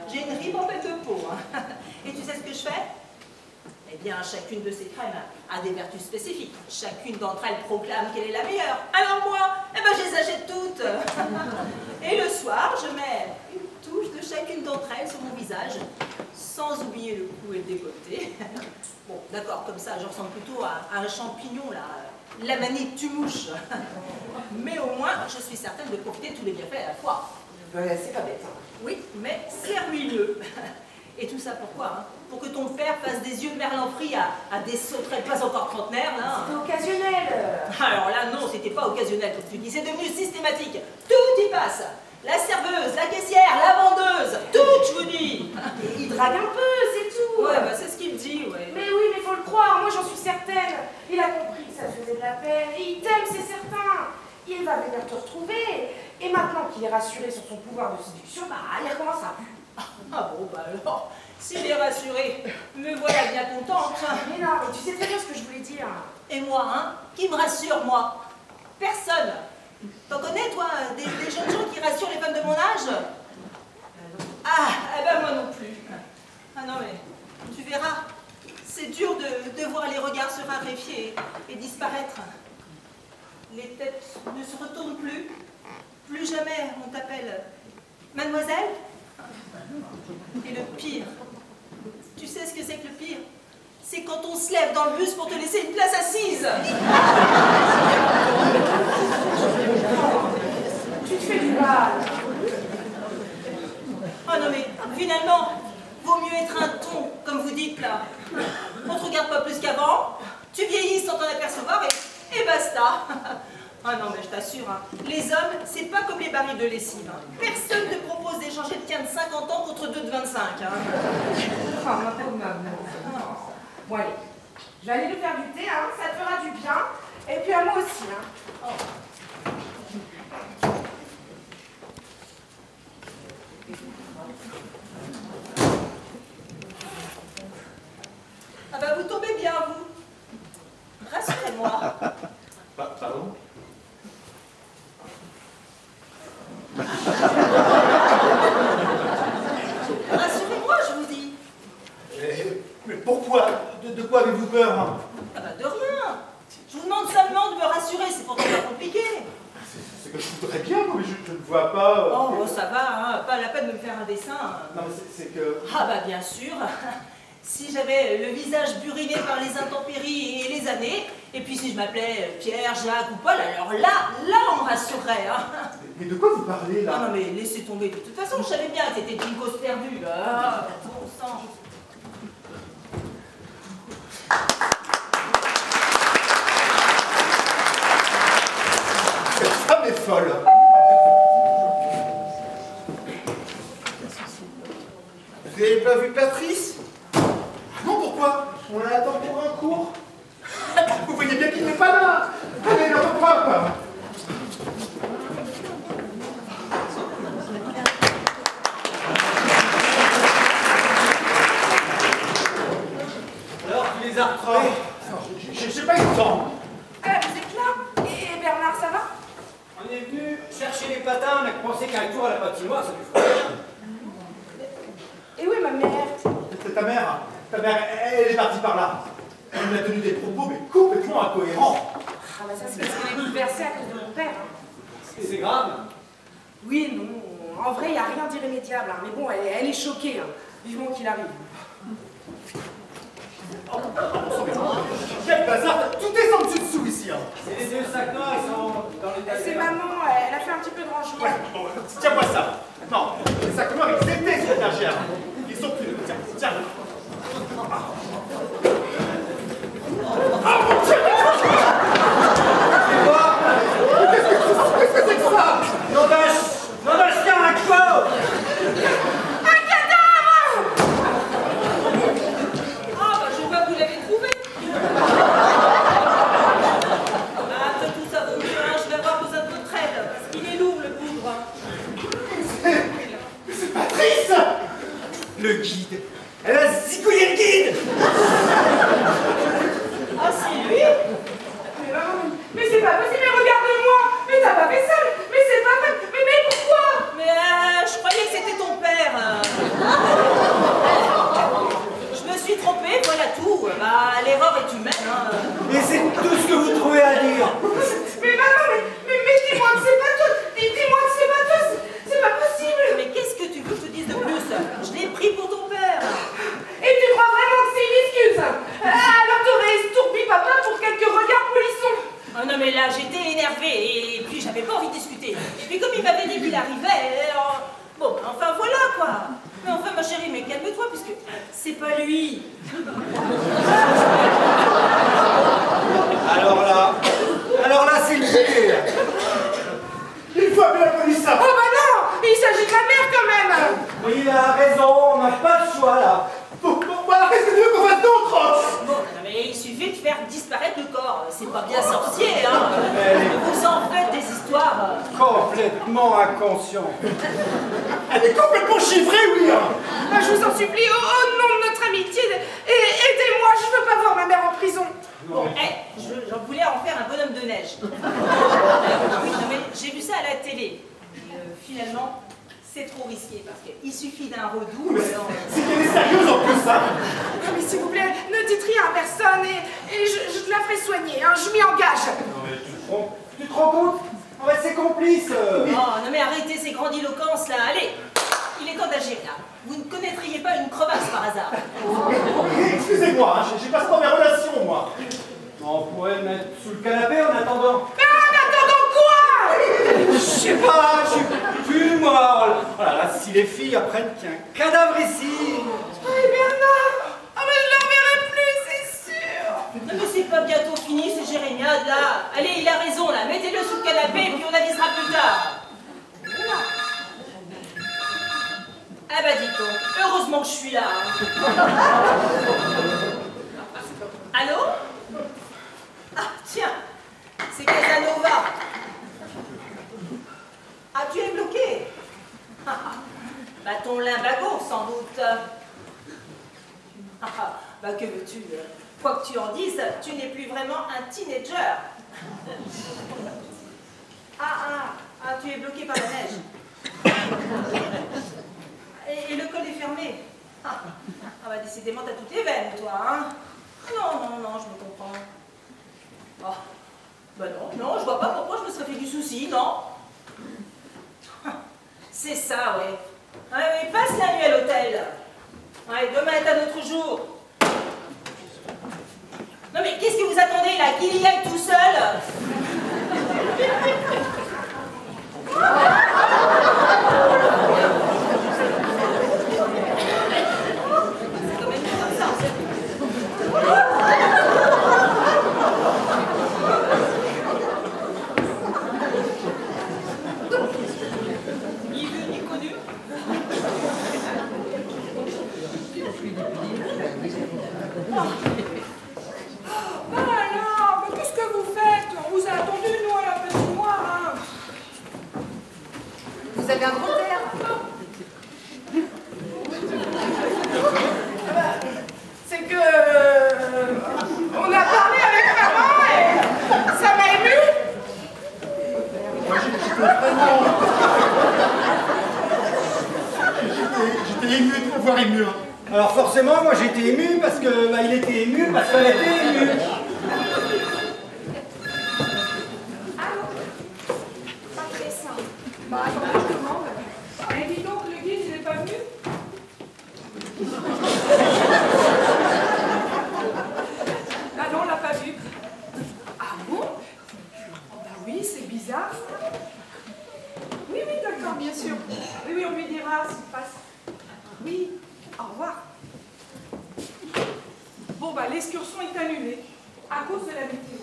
j'ai une ribambelle de peau. Hein. Et tu sais ce que je fais? Eh bien, chacune de ces crèmes a des vertus spécifiques. Chacune d'entre elles proclame qu'elle est la meilleure. Alors moi, eh ben, je les achète toutes. Et le soir, je mets une touche de chacune d'entre elles sur mon visage, sans oublier le cou et le décolleté. Bon, d'accord, comme ça, je ressemble plutôt à un champignon, là. La manie tu mouches. Mais au moins, je suis certaine de profiter de tous les bienfaits à la fois. C'est pas bête. Hein. Oui, mais c'est ruineux. Et tout ça pourquoi hein? Pour que ton père fasse des yeux de merlan frit à des sauterelles pas encore trentenaires, là. C'était occasionnel. Alors là, non, c'était pas occasionnel, comme tu dis, c'est devenu systématique. Tout y passe. La serveuse, la caissière, la vendeuse, tout, je vous dis. Et il drague un peu, c'est tout. Ouais, bah c'est ce qu'il me dit, ouais. Mais oui, mais faut le croire, moi j'en suis certaine. Il a compris que ça faisait de la peine, et il t'aime, c'est certain. Il va venir te retrouver. Et maintenant qu'il est rassuré sur son pouvoir de séduction, bah, il recommencera plus. Ah bon, bah alors, s'il est rassuré, me voilà bien contente. Mais non, mais tu sais très bien ce que je voulais dire. Et moi, hein, qui me rassure, moi? Personne. T'en connais, toi, des jeunes gens qui rassurent les femmes de mon âge? Ah, eh ben moi non plus. Ah non, mais tu verras, c'est dur de voir les regards se raréfier et disparaître. Les têtes ne se retournent plus. Plus jamais on t'appelle mademoiselle. Et le pire, tu sais ce que c'est que le pire? C'est quand on se lève dans le bus pour te laisser une place assise. Tu te fais du mal. Oh non mais, finalement, vaut mieux être un ton, comme vous dites là. On te regarde pas plus qu'avant, tu vieillis sans t'en apercevoir et basta. Ah non mais je t'assure, hein, les hommes, c'est pas comme les barils de lessive. Hein. Personne ne te propose d'échanger le tien de 50 ans contre 2 de 25. Hein. Oh, ma pauvre maman. Bon allez, je vais aller lui faire du thé, hein, ça te fera du bien. Et puis à moi aussi. Hein. Oh. Ah bah vous tombez bien, vous. Rassurez-moi. Pardon? Rassurez-moi, je vous dis. Mais pourquoi? De quoi avez-vous peur? Hein? Ah bah de rien. Je vous demande seulement de me rassurer, c'est pourtant pas compliqué. C'est que je voudrais bien, mais je ne vois pas... Oh, ça va, hein, pas la peine de me faire un dessin. Non, mais c'est que... Ah bah bien sûr. Si j'avais le visage buriné par les intempéries et les années, et puis si je m'appelais Pierre, Jacques ou Paul, alors là on me rassurerait. Hein. Mais de quoi vous parlez, là? Non, non, mais laissez tomber. De toute façon, je savais bien que t'étais Jingos perdu, là. Ah, bon sang. Cette femme est folle. pas vu Patrice? Ah non, pourquoi? On l'attend pour un cours. Vous voyez bien qu'il n'est pas là. Allez, le repas, quoi. Alors, tu les as retrouvés? J'ai pas eu le temps. Vous êtes là? Et Bernard, ça va? On est venu chercher les patins, on a pensé qu'un tour à la patinoire, ça lui ferait rien. Et où est ma mère? C'est ta mère. Ta mère, elle est partie par là. Elle m'a tenu des propos, mais complètement incohérents. Ah bah ça, c'est parce qu'elle est bouleversée à cause de mon père. Hein. C'est grave. Oui, non. En vrai, il n'y a rien d'irrémédiable. Hein. Mais bon, elle est choquée. Hein. Vivement qu'il arrive. Quel bazar. Tout est sans dessus dessous ici. Hein. C'est les deux sacs noirs, ils sont dans les C'est étagères. maman, elle a fait un petit peu de rangement. Ouais, bon, tiens-moi ça. Non, les sacs noirs, ils étaient sur l'étagère. Ils sont plus. Tiens, tiens. Ah mon Dieu! Qu'est-ce que c'est que ça? Non, tiens, un corps! Un cadavre! Ah, bah, je vois que vous l'avez trouvé. Ah, que tout ça vaut mieux, hein. Je vais avoir besoin de votre aide, parce qu'il est lourd, le pauvre. C'est Patrice! Le guide. Elle a zigouillé le guide! Ah, c'est lui? Mais maman, mais c'est pas possible, mais regarde-moi! Mais t'as pas fait ça! Mais c'est pas vrai! Mais pourquoi? Mais je croyais que c'était ton père. Je me suis trompée, voilà tout. Bah, l'erreur est humaine. Hein. Et c'est tout ce que vous trouvez à dire. Mais maman, mais dis-moi que c'est pas toi! Dis-moi que c'est pas toi! C'est pas possible! Mais qu'est-ce que tu veux que je te dise de plus? Je l'ai pris pour ton père. Et tu crois vraiment que c'est une excuse? Alors t'aurais estourbi papa pour quelques regards polissons! Oh non, mais là, j'étais énervée et puis j'avais pas envie de discuter. Et puis comme il m'avait dit qu'il arrivait, bon, enfin voilà quoi. Mais enfin ma chérie, mais calme-toi puisque c'est pas lui. Alors là, c'est le pire. Il faut appeler la police, ça! Oh bah non! Il s'agit de ma mère quand même! Oui, il a raison, on n'a pas le choix là. Bon, alors qu'est-ce que tu veux qu'on fasse d'autre? Bon, non, mais il suffit de faire disparaître le corps. C'est pas bien sorcier, hein. Vous en faites des histoires. Complètement inconscient. Elle est complètement chiffrée, oui! Hein. Ah, je vous en supplie, au nom de notre amitié, aidez-moi, je veux pas voir ma mère en prison! Bon, j'en voulais en faire un bonhomme de neige. Oui, non, mais j'ai vu ça à la télé. Finalement, c'est trop risqué parce qu'il suffit d'un redoux. C'est qu'elle est sérieuse en plus, ça! Non mais s'il vous plaît, ne dites rien à personne et je te la ferai soigner, hein, je m'y engage! Non mais tu te rends compte? On va être ses complices. Oh, non mais arrêtez ces grandiloquences là, allez. Il est temps d'agir là. Vous ne connaîtriez pas une crevasse par hasard. Excusez-moi, hein, j'ai pas ça dans mes relations, moi! On pourrait le mettre sous le canapé en attendant. Mais en attendant quoi? Je sais pas, je suis plus moi. Oh là là, si les filles apprennent qu'il y a un cadavre ici. Oh et Bernard! Ah mais je le reverrai plus, c'est sûr! Non mais c'est pas bientôt fini ces jérémiades là. Allez, il a raison là, mettez-le sous le canapé et puis on avisera plus tard. Ah bah dites donc, heureusement que je suis là. Allô? Ah tiens, c'est Casanova. Ah tu es bloqué? Bah ton limbago sans doute. Bah que veux-tu? Quoi que tu en dises, tu n'es plus vraiment un teenager. Tu es bloqué par la neige. Et le col est fermé. Bah décidément, t'as toutes les veines, toi, hein? Non, je me comprends. Oh, bah non, je vois pas pourquoi je me serais fait du souci, non? C'est ça, ouais. Ouais, passe la nuit à l'hôtel. Ouais, demain est un autre jour. Non mais qu'est-ce que vous attendez là? Qu'il y aille tout seul? avez un gros air. C'est que... on a parlé avec maman et ça m'a ému. Moi, j'étais vraiment... J'étais ému de le voir ému. Hein. Alors forcément, moi j'étais ému parce que bah, il était ému parce qu'elle était émue. Allô? Pas très simple. Bah, attendez, je demande. Eh, dis donc, le guide, il n'est pas venu? Ah non, on l'a pas vu. Ah bon? Oh, bah oui, c'est bizarre. Oui, oui, d'accord, bien sûr. Oui, oui, on lui dira s'il passe. Oui, au revoir. Bon, bah, l'excursion est annulée à cause de la météo.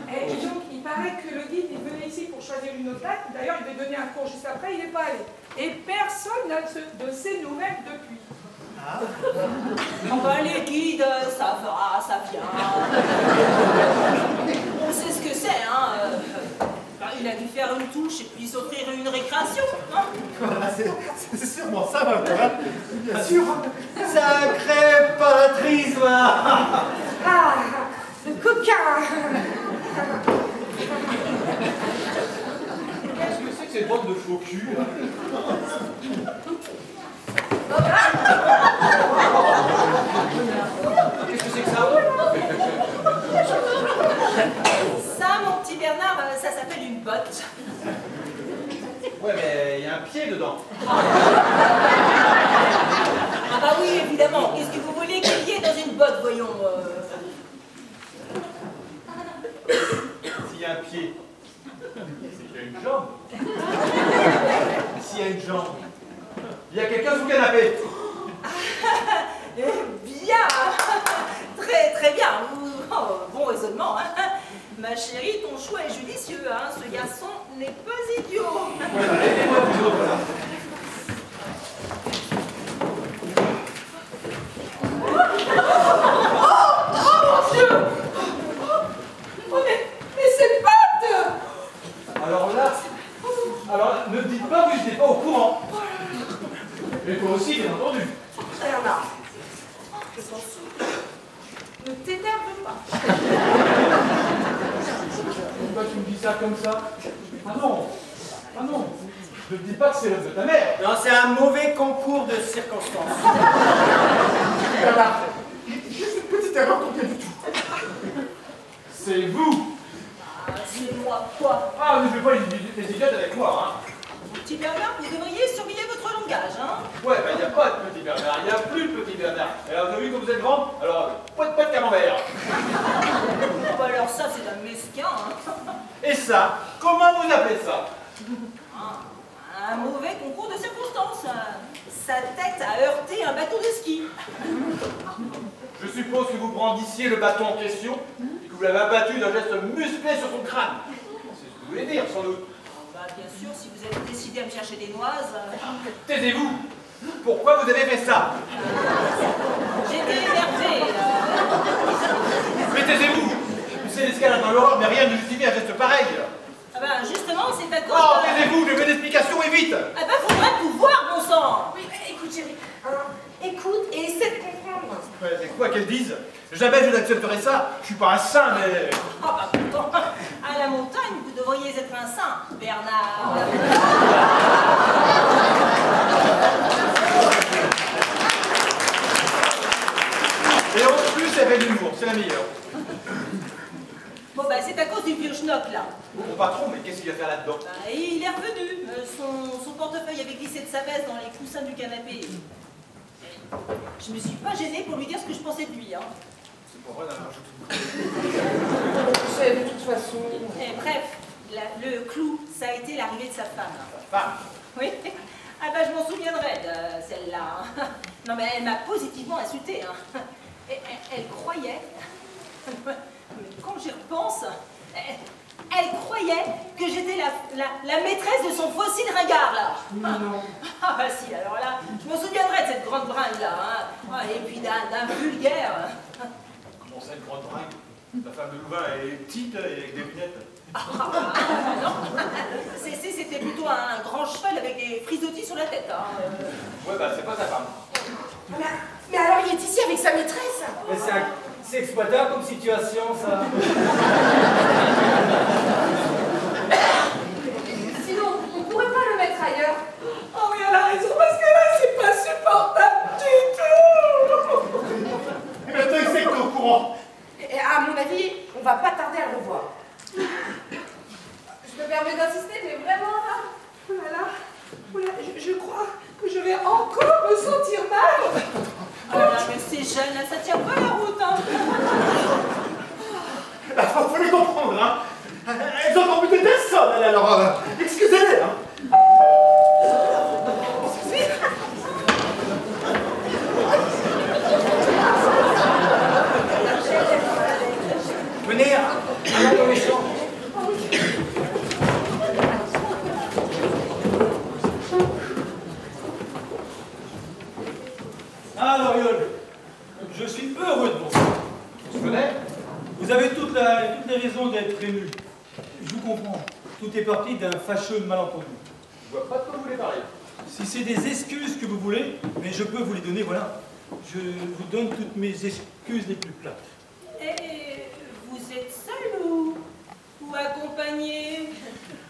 Et donc, il paraît que le guide est venu ici pour choisir une autre date. D'ailleurs, il devait donner un cours juste après, il n'est pas allé. Et personne n'a de ses nouvelles depuis. Ah. Enfin, les guides, ça va, ça vient. On sait ce que c'est, hein. Il a dû faire une touche et puis s'offrir une récréation, hein. Voilà, c'est sûrement ça, ma mère. Bien sûr. Sacré Patrice, va. Ah, le coquin. Qu'est-ce que c'est que cette bande de faux cul là? Qu'est-ce que c'est que ça? Ça, mon petit Bernard, ça s'appelle une botte. Ouais, mais il y a un pied dedans. Ah bah oui, évidemment. Qu'est-ce que vous voulez qu'il y ait dans une botte, voyons S'il y a un pied, c'est qu'il y a une jambe. S'il y a une jambe, il y a quelqu'un sous le canapé. Bien. Très, très bien. Oh, bon raisonnement, hein. Ma chérie, ton choix est judicieux, hein. Ce garçon n'est pas idiot. Ouais, aidez-moi vous autres là. Oh, mais c'est Pat! Alors là, ne dites pas que je n'étais pas au courant. Mais toi aussi, bien entendu. Bernard, je t'en supplie. Ne t'énerve pas. Pourquoi tu me dis ça comme ça? Ah non. Ah non. Ne dis pas que c'est l'œuvre de ta mère. Non, c'est un mauvais concours de circonstances. Voilà. Juste une petite erreur qu'on fait du tout. C'est vous. Ah, c'est moi, quoi? Ah, ne fais pas les idiotes avec moi, hein. Petit Bernard, vous devriez surveiller votre langage, hein. Ouais, ben il n'y a pas de petit Bernard, il n'y a plus de petit Bernard. Et alors, vous avez vu que vous êtes grand? Alors, pas de camembert. Bah alors ça, c'est un mesquin, hein. Et ça, comment vous appelez ça? Ah, un mauvais concours de circonstances. Sa tête a heurté un bâton de ski. Je suppose que vous brandissiez le bâton en question et que vous l'avez abattu d'un geste musclé sur son crâne. C'est ce que vous voulez dire, sans doute. Bah bien sûr, si vous êtes décidé à me chercher des noises... Taisez-vous. Pourquoi vous avez fait ça? J'étais énervée. Mais taisez-vous. C'est l'escalade dans l'horreur, mais rien ne justifie un geste pareil. Ah bah justement, c'est à cause Oh, de... taisez-vous, je veux une explication et vite. Ah bah faudrait pouvoir, bon sang. Oui, écoute, chérie. Écoute et essaie de comprendre. Ouais, mais quoi qu'elles disent? Jamais je n'accepterai ça. Je suis pas un saint, mais... Ah bah pourtant, à la montagne, vous devriez être un saint, Bernard. Et en plus, elle fait de l'humour, c'est la meilleure. Bon bah c'est à cause du vieux schnock là. Mon patron, mais qu'est-ce qu'il va faire là-dedans? Bah, et il est revenu. Son portefeuille avait glissé de sa veste dans les coussins du canapé. Je me suis pas gênée pour lui dire ce que je pensais de lui, hein. C'est pas vrai, d'avoir Tu sais, de toute façon... Et bref, le clou, ça a été l'arrivée de sa femme. Femme. Oui. Ah bah je m'en souviendrai de celle-là. Non mais elle m'a positivement insultée. Hein. Elle croyait, mais quand j'y repense, elle croyait que j'étais la maîtresse de son fossile ringard là. Non. Ah bah si, alors là, je m'en souviendrai de cette grande bringue là. Hein. Ah, et puis d'un vulgaire. Comment ça, une grande bringue? La femme de Louvain est petite et avec des lunettes. Non, c'était plutôt un grand cheval avec des frisottis sur la tête. Hein. Ouais, bah c'est pas sa femme. Mais alors il est ici avec sa maîtresse. Mais c'est exploitable comme situation, ça. Sinon, on pourrait pas le mettre ailleurs. Oh oui, elle a raison, parce que là, c'est pas supportable du tout. Et maintenant, il sait que t'es au courant. Et à mon avis, on va pas tarder à le revoir. Je me permets d'insister, mais vraiment là. Oh là là, oh là, je crois que je vais encore me sentir mal. Oh là là, mais ces jeunes, là, ça tient pas la route. Hein. Faut les comprendre, hein. Elles ont encore buté personne, elles, alors excusez-les, hein. Venez, allons dans les champs. Alors, Yol, je suis heureux de vous. Tu connais? Vous avez toutes les raisons d'être ému. Je vous comprends. Tout est parti d'un fâcheux malentendu. Je vois pas de quoi vous voulez parler. Si c'est des excuses que vous voulez, mais je peux vous les donner, voilà. Je vous donne toutes mes excuses les plus plates. Et vous êtes seul ou accompagné?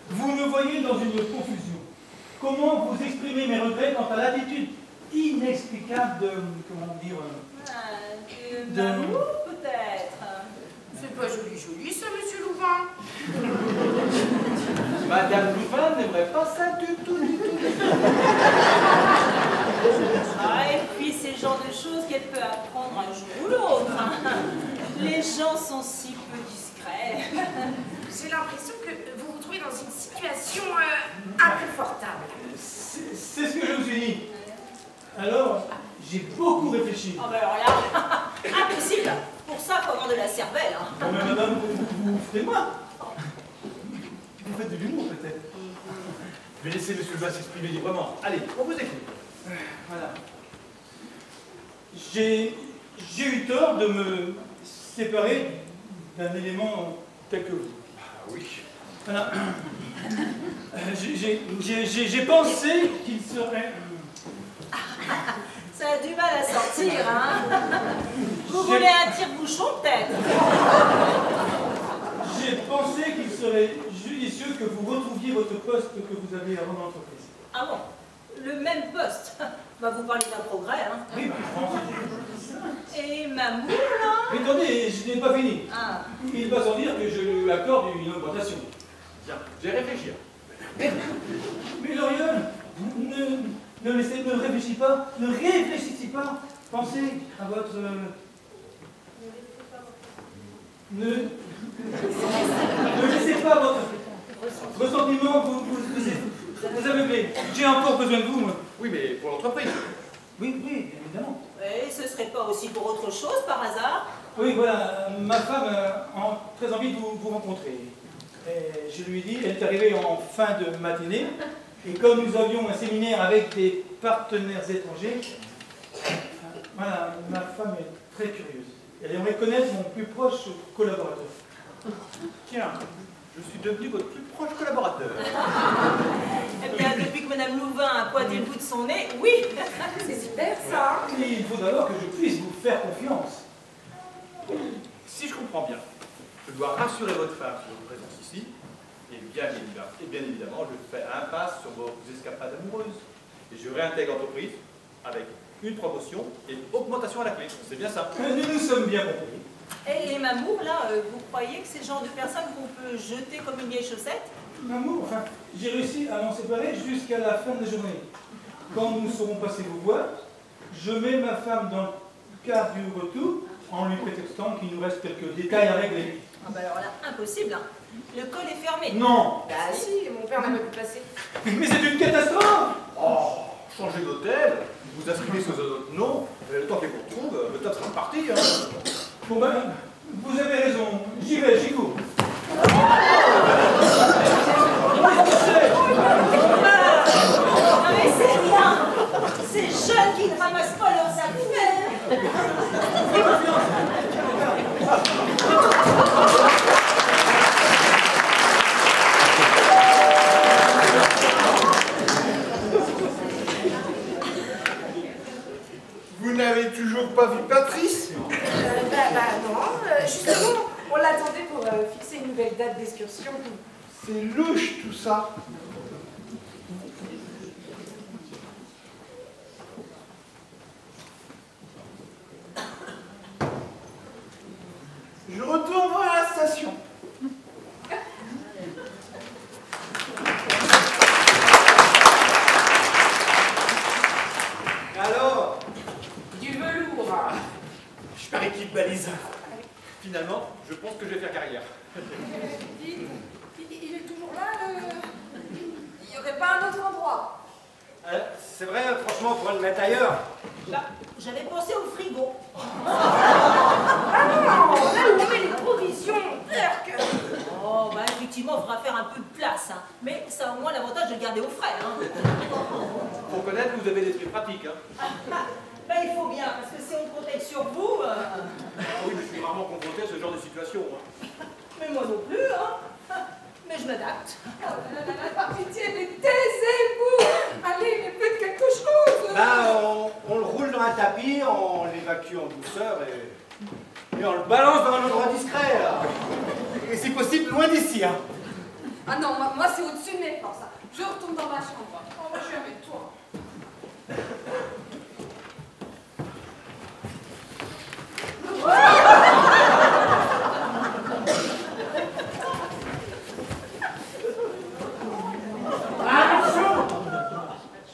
Vous me voyez dans une confusion. Comment vous exprimer mes regrets quant à l'attitude inexplicable de, comment dire, De l'amour, peut-être. C'est pas joli ça, monsieur Louvain. Madame Louvain n'aimerait pas ça du tout. Ah, et puis c'est le genre de choses qu'elle peut apprendre un jour ou l'autre. Hein. Les gens sont si peu discrets. J'ai l'impression que vous vous trouvez dans une situation inconfortable. C'est ce que je me suis dit. Alors, j'ai beaucoup réfléchi. Ah ben alors là, impossible. Pour ça, il faut avoir de la cervelle. Hein. Bon, mais madame, vous foutez de moi. Vous faites de l'humour, peut-être. Je vais laisser monsieur Louvain s'exprimer librement. Allez, on vous écoute. Voilà. J'ai eu tort de me séparer d'un élément tel que vous. Ah oui. Voilà. J'ai pensé qu'il serait... Ça a du mal à sortir, hein. Vous voulez un tire-bouchon, peut-être? J'ai pensé qu'il serait judicieux que vous retrouviez votre poste que vous aviez avant dans l'entreprise. Ah bon? Le même poste? Bah, vous parlez d'un progrès, hein. Oui, je pense. Et ma moule, là? Mais attendez, je n'ai pas fini. Ah. Il va sans dire que je lui accorde une augmentation. Tiens, j'ai réfléchi. Mais Lauriol, ne réfléchissez pas. Pensez à votre... Ne laissez pas votre ressentiment vous aveugler. J'ai encore besoin de vous, moi. Oui, mais pour l'entreprise. Oui, évidemment. Et ce serait pas aussi pour autre chose, par hasard? Oui, voilà, ma femme a très envie de vous rencontrer. Et je lui ai dit, elle est arrivée en fin de matinée, et comme nous avions un séminaire avec des partenaires étrangers, voilà, ma femme est très curieuse. Elle aimerait connaître mon plus proche collaborateur. Tiens, je suis devenu votre plus proche collaborateur. Eh bien, depuis que Madame Louvain a pointé le bout de son nez, oui. C'est super ça. Il faut d'abord que je puisse vous faire confiance. Si je comprends bien, je dois rassurer votre femme sur votre présence ici, et bien évidemment, je fais impasse sur vos escapades amoureuses. Et je réintègre l'entreprise avec une promotion et une augmentation à la clé. C'est bien ça. Nous nous sommes bien compris. Et Mamour, là, vous croyez que c'est le genre de personne qu'on peut jeter comme une vieille chaussette? Maman, enfin, j'ai réussi à m'en séparer jusqu'à la fin de la journée. Quand nous serons passés vous voir, je mets ma femme dans le quart du retour en lui prétextant qu'il nous reste quelques détails à régler. Ah bah alors là, impossible, hein. Le col est fermé. Non. Bah si, mon père n'a pas pu passer. Mais c'est une catastrophe. Oh, changez d'hôtel, vous inscrivez sous un autre nom, et le temps qu'on retrouve, le top sera parti. Hein. Bon ben, vous avez raison, j'y vais, j'y cours. Ah mais c'est rien. Ces jeunes qui ne ramassent pas leurs affaires. Vous n'avez toujours pas vu Patrice? Non, justement, on l'attendait pour fixer une nouvelle date d'excursion. C'est louche tout ça. Je retourne à la station. Alors, Du velours. je parie qu'il balise. Finalement, je pense que je vais faire carrière. Il est toujours là, Il n'y aurait pas un autre endroit? C'est vrai, franchement, pour le mettre ailleurs. Bah, j'avais pensé au frigo. Ah non, là où on met les provisions. Oh, bah effectivement, il faudra faire un peu de place. Hein. Mais ça a au moins l'avantage de garder au frais. Hein. Pour connaître, vous avez des trucs pratiques. Hein. Bah, il faut bien, parce que si on comptait sur vous... Oui, mais je suis rarement confronté à ce genre de situation. Hein. Mais moi non plus, hein. Mais je m'adapte. Par pitié, mais taisez-vous! Allez, mais faites quelque chose! Là, on le roule dans un tapis, on l'évacue en douceur et on le balance dans un endroit discret. Là. Et si possible, loin d'ici. Hein. Ah non, moi c'est au-dessus de mes forces. Je retourne dans ma chambre. Oh, moi je suis avec toi.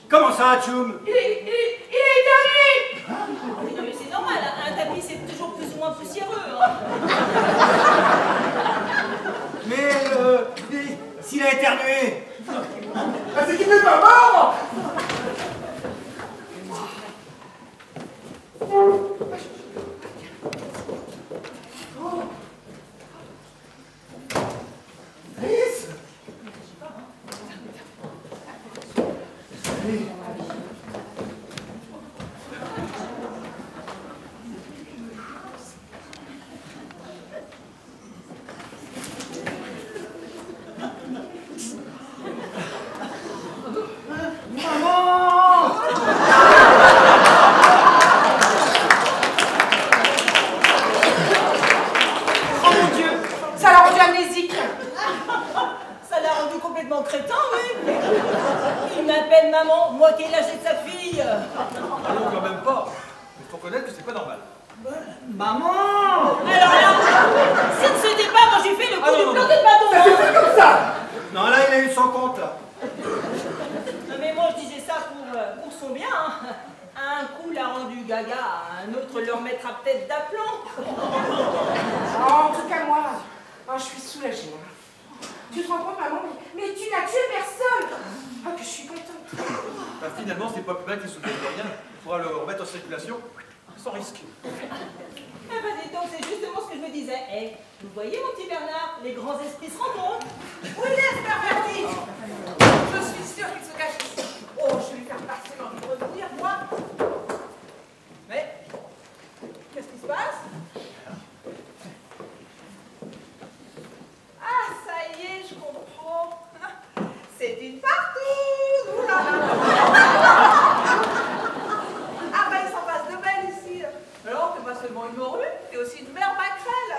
Comment ça, Tchoum? Il est éternué! Mais c'est normal, un tapis c'est toujours plus ou moins poussiéreux. Hein. Mais s'il a éternué, C'est qu'il n'est pas mort. Moi qui ai lâché de sa fille. non, quand même pas. Il faut connaître que c'est pas normal. Maman. Alors là, si ne c'était pas, moi j'ai fait le coup du planter de bâton. Ça s'est fait comme ça. Non, là, il a eu son compte, là. Non, mais moi je disais ça pour son bien. Hein. Un coup l'a rendu gaga, un autre le remettra peut-être d'aplomb. En tout cas, moi, je suis soulagée. Tu te rends compte, maman, mais tu n'as tué personne. Ah, que je suis contente. Bah, finalement, c'est pas plus mal qu'il se souvienne de rien. Il faudra le remettre en circulation sans risque. Ah bah dis donc, c'est justement ce que je me disais. Eh, vous voyez mon petit Bernard, les grands esprits se rencontrent. Où il est, ce perverti? Je suis sûre qu'il se cache ici. Oh, je vais lui faire passer l'envie de revenir, moi. Mais, qu'est-ce qui se passe? Ah, ça y est, je comprends. C'est une partouze. Ouh là là. Ah bah, il s'en passe de belles ici. Alors, t'es pas seulement une morue, t'es aussi une mère maquerelle.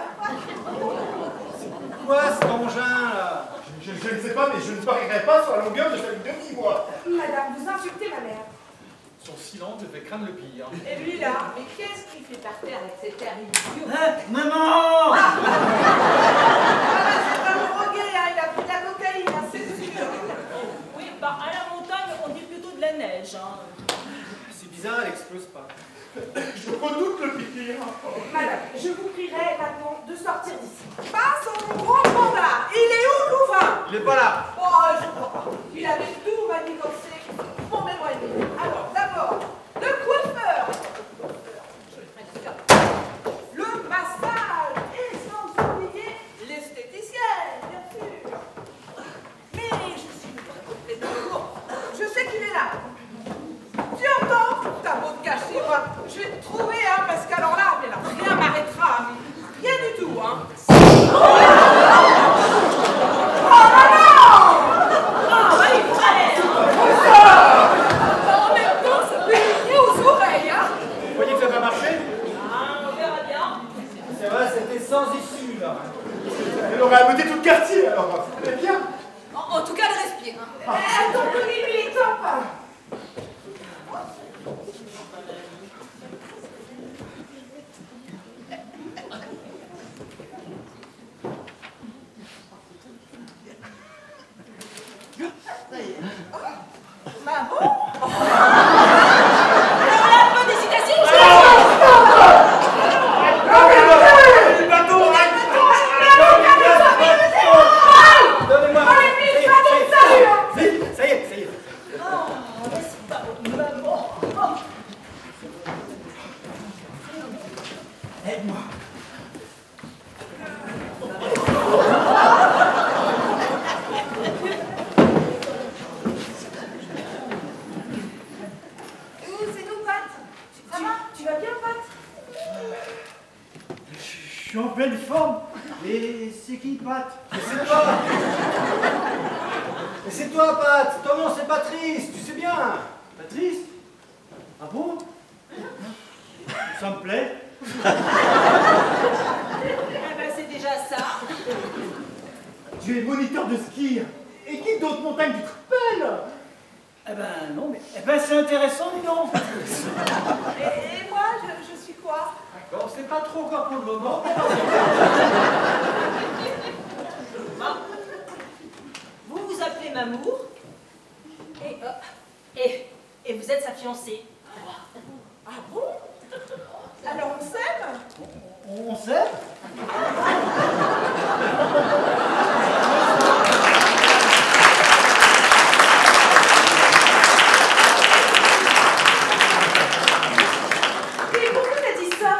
Quoi, cet engin, là? Je ne sais pas, mais je ne parierai pas sur la longueur de cette demi, moi. Madame, vous insultez ma mère. Son silence me fait craindre le pire. Et lui là, mais qu'est-ce qu'il fait par terre avec cet air idiot? Maman. Ah là, c'est un drogué, hein, il a pris de la cocaïne, hein, c'est sûr. Oui, bah à la montagne, on dit plutôt de la neige. Hein. C'est bizarre, elle explose pas. Je redoute le pire. Madame, je vous prierai maintenant de sortir d'ici. Pas son gros mandat. Il est où, Louvain? Il est pas là. Oh, je crois pas. Il avait tout manigancé pour m'éloigner. Alors, d'abord, le coiffeur. Le massage. Et sans oublier l'esthéticienne, bien sûr. Mais je suis complètement lourd. Je sais qu'il est là. Tu entends? T'as beau te cacher, moi, je vais te trouver, hein, parce qu'alors là, mais là, rien m'arrêtera, mais rien du tout, hein. ramené tout le quartier, alors c'est bien. En tout cas, elle respire. Hein. Attends, lui, il est top. Maman. Alors là, pas d'hésitation, je Le bateau. Donnez-moi. Ça y est. Oh, n'est-ce pas, maman? Aide-moi. C'est nous, Pat. Ça va? Tu vas bien, Pat? Je suis en pleine forme. Et c'est qui, Pat? C'est toi. Mais c'est toi, Pat. Ton nom, c'est Patrice. Tu sais bien. Patrice? Ah bon? Ça me plaît. Eh ben, c'est déjà ça. Tu es moniteur de ski et guide d'autres montagnes, tu te rappelles? Eh ben non, mais c'est intéressant, dis donc. Et moi, je suis quoi? D'accord, c'est pas trop encore pour le moment. Vous vous appelez Mamour et vous êtes sa fiancée. Ah bon? Alors on s'aime? On sait? Et pourquoi t'as dit ça?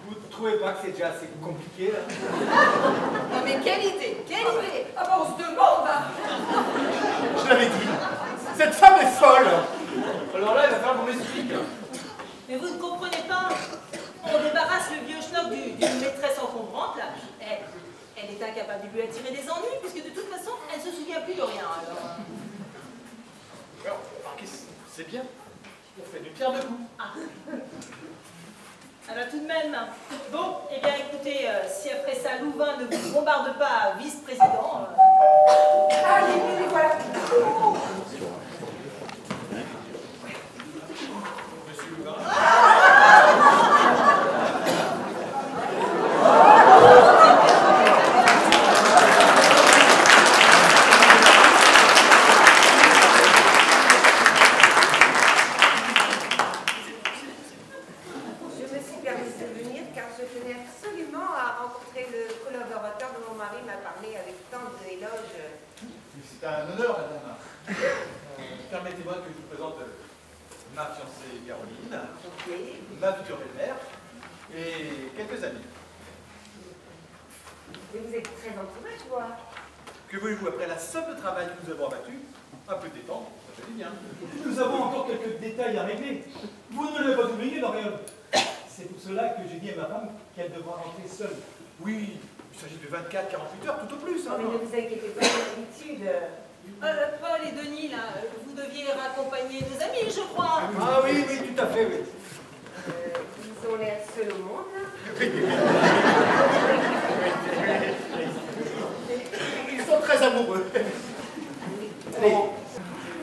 Vous ne trouvez pas que c'est déjà assez compliqué là? Non mais quelle idée, quelle idée. Ah bah on se demande. Hein. Je l'avais dit. Cette femme est folle. Alors là, il va falloir qu'on m'explique. Mais vous ne comprenez pas. On débarrasse le vieux schnock d'une maîtresse encombrante là. Elle est incapable de lui attirer des ennuis puisque de toute façon elle se souvient plus de rien. Alors. C'est bien. On fait du pierre de coups. Alors tout de même. Bon, eh bien écoutez, si après ça Louvain ne vous bombarde pas vice-président. Allez, les voilà. Monsieur Louvain. Je me suis permis de venir car je tenais absolument à rencontrer le collaborateur dont mon mari m'a parlé avec tant d'éloges. C'est un honneur, madame. Permettez-moi que je vous présente ma fiancée Caroline, Ok. ma future belle-mère et quelques amis. Et vous êtes très entouré, je vois. Que voulez-vous, après la somme de travail que nous avons abattu, un peu de détente, ça fait du bien. Nous avons encore quelques détails à régler. Vous ne l'avez pas oublié, Dorian. C'est pour cela que j'ai dit à ma femme qu'elle devra rentrer seule. Oui, il s'agit de 24-48 heures tout au plus. Non, mais ne vous inquiétez pas, d'habitude. Paul et Denis, là, vous deviez raccompagner nos amis, je crois. Ah oui, tout à fait, oui. Ils ont l'air seuls au monde. Ils sont très amoureux. Allez,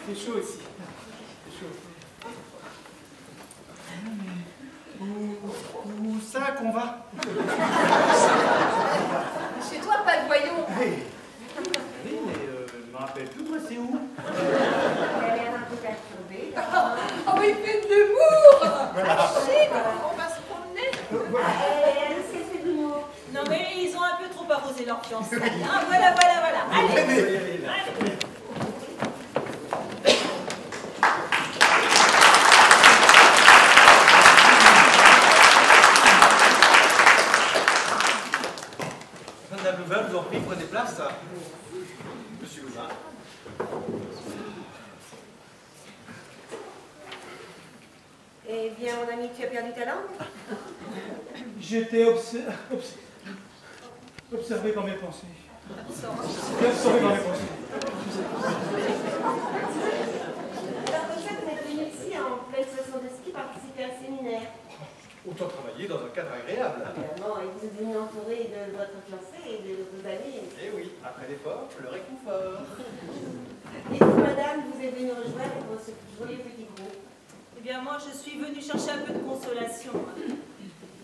c'est chaud ici. C'est chaud. Où ça qu'on va? Chez toi, pas de voyons. Oui, mais je me rappelle plus, moi, c'est où? Elle a l'air un peu perturbée. Oh, mais il fait de l'humour. Achille, on va se promener. Elle s'est fait de l'humour. Non mais ils ont un peu trop arrosé leur fiançailles. Hein, voilà. Allez, allez. Madame Louvain, je vous en prie, prenez place. Monsieur Louvain. Eh bien, mon ami, tu as perdu ta langue? J'étais observé par mes pensées. Absorbé par mes pensées. Alors, vous êtes venu ici en pleine session de ski participer à un séminaire. autant travailler dans un cadre agréable. Évidemment, et vous êtes venu entouré de votre fiancé et de vos amis. Eh oui, après l'effort, le réconfort. Et vous, madame, vous êtes venue rejoindre ce joyeux petit groupe. Eh bien, moi, je suis venue chercher un peu de consolation.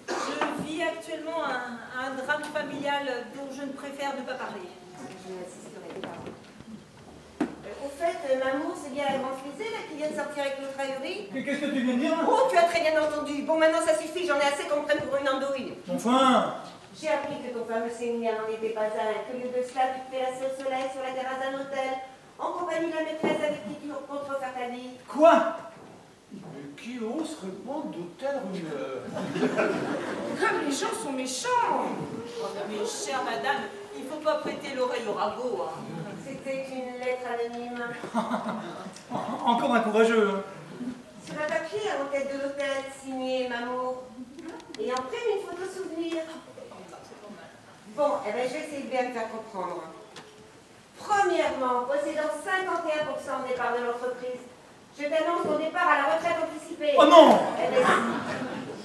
Je vis actuellement un drame familial dont je ne préfère ne pas parler. Je n'insisterai pas. Au fait, Mamour, c'est bien la grande frisée là, qui vient de sortir avec l'autre ahuri. Qu'est-ce que tu viens de dire? Oh, tu as très bien entendu. Bon, maintenant ça suffit, j'en ai assez qu'on me prenne pour une andouille. Enfin! J'ai appris que ton fameux séminaire n'en était pas un, que lieu de cela, tu te fais assis au soleil sur la terrasse d'un hôtel, en compagnie de la maîtresse avec qui tu rencontres pour faire ta vie. Quoi? Mais qui ose répondre de telles rumeurs? Comme les gens sont méchants. Oh, mais chère madame, il ne faut pas prêter l'oreille au rabot. Hein. C'était une lettre anonyme. Encore un courageux, hein. Sur un papier en tête de l'hôtel, signé Mamour. Et en prime, une photo souvenir. Bon, eh ben, je vais essayer de bien me faire comprendre. Premièrement, possédant 51% des parts de l'entreprise, je t'annonce ton départ à la retraite anticipée. Oh non! Eh ben,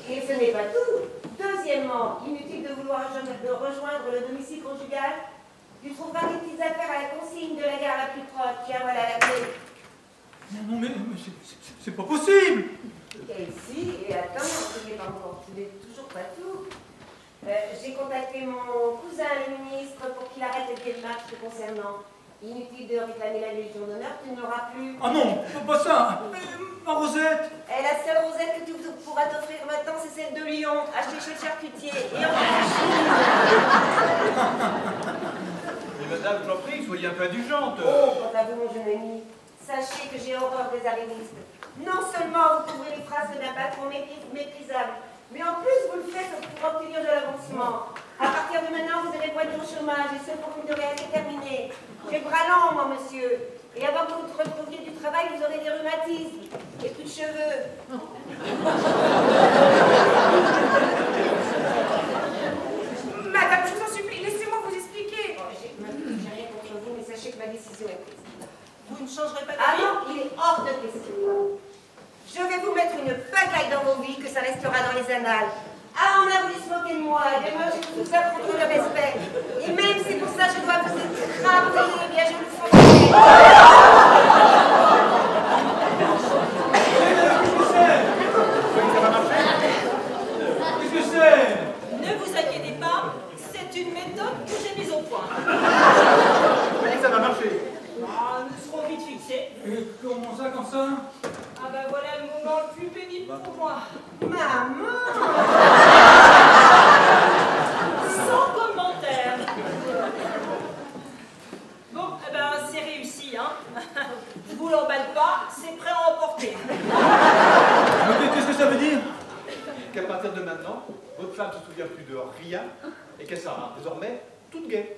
et ce n'est pas tout. Deuxièmement, inutile de vouloir rejoindre le domicile conjugal. Tu trouveras des petites affaires à la consigne de la gare la plus proche. Tiens, voilà la clé. Non, mais c'est pas possible! Et ici, et attends, ce n'est pas encore, tu n'es toujours pas tout. J'ai contacté mon cousin, le ministre, pour qu'il arrête les démarches te concernant. Inutile de réclamer la Légion d'honneur, tu n'auras plus. Ah non, pas ça! Ma Rosette! Et la seule rosette que tu pourras t'offrir maintenant, c'est celle de Lyon, achetée chez le charcutier. Et en Mais madame, je t'en prie, soyez un peu indulgente. Oh, quant à vous, mon jeune ami, sachez que j'ai horreur des arrivistes. Non seulement vous couvrez les phrases d'un patron méprisable, mais en plus vous le faites pour obtenir de l'avancement. À partir de maintenant, vous allez pointer au chômage, et ce pour une durée indéterminée. J'ai le bras lent, moi, monsieur. Et avant que vous retrouviez du travail, vous aurez des rhumatismes et plus de cheveux. Madame, je vous en supplie, laissez-moi vous expliquer. Bon, j'ai rien contre vous, mais sachez que ma décision est prise. Vous ne changerez pas Ah d'avis? non, il est hors de question. Je vais vous mettre une pagaille dans vos vies, que ça restera dans les annales. Ah, on a voulu se moquer de moi, et demain je vais vous apprendre le respect. Et même si pour ça je dois vous écraser, eh bien je le ferai. Qu'est-ce que c'est? Ne vous inquiétez pas, c'est une méthode que j'ai mise au point. Vous voyez que ça va marcher. Ah, nous serons vite fixés. Et comment ça, comme ça? Ah ben voilà le moment le plus pénible pour moi. Maman! Sans commentaire. Bon, eh ben c'est réussi, hein. Je vous l'emballe pas, c'est prêt à emporter. Qu'est-ce que ça veut dire? Qu'à partir de maintenant, votre femme ne se souvient plus de rien et qu'elle sera désormais toute gaie.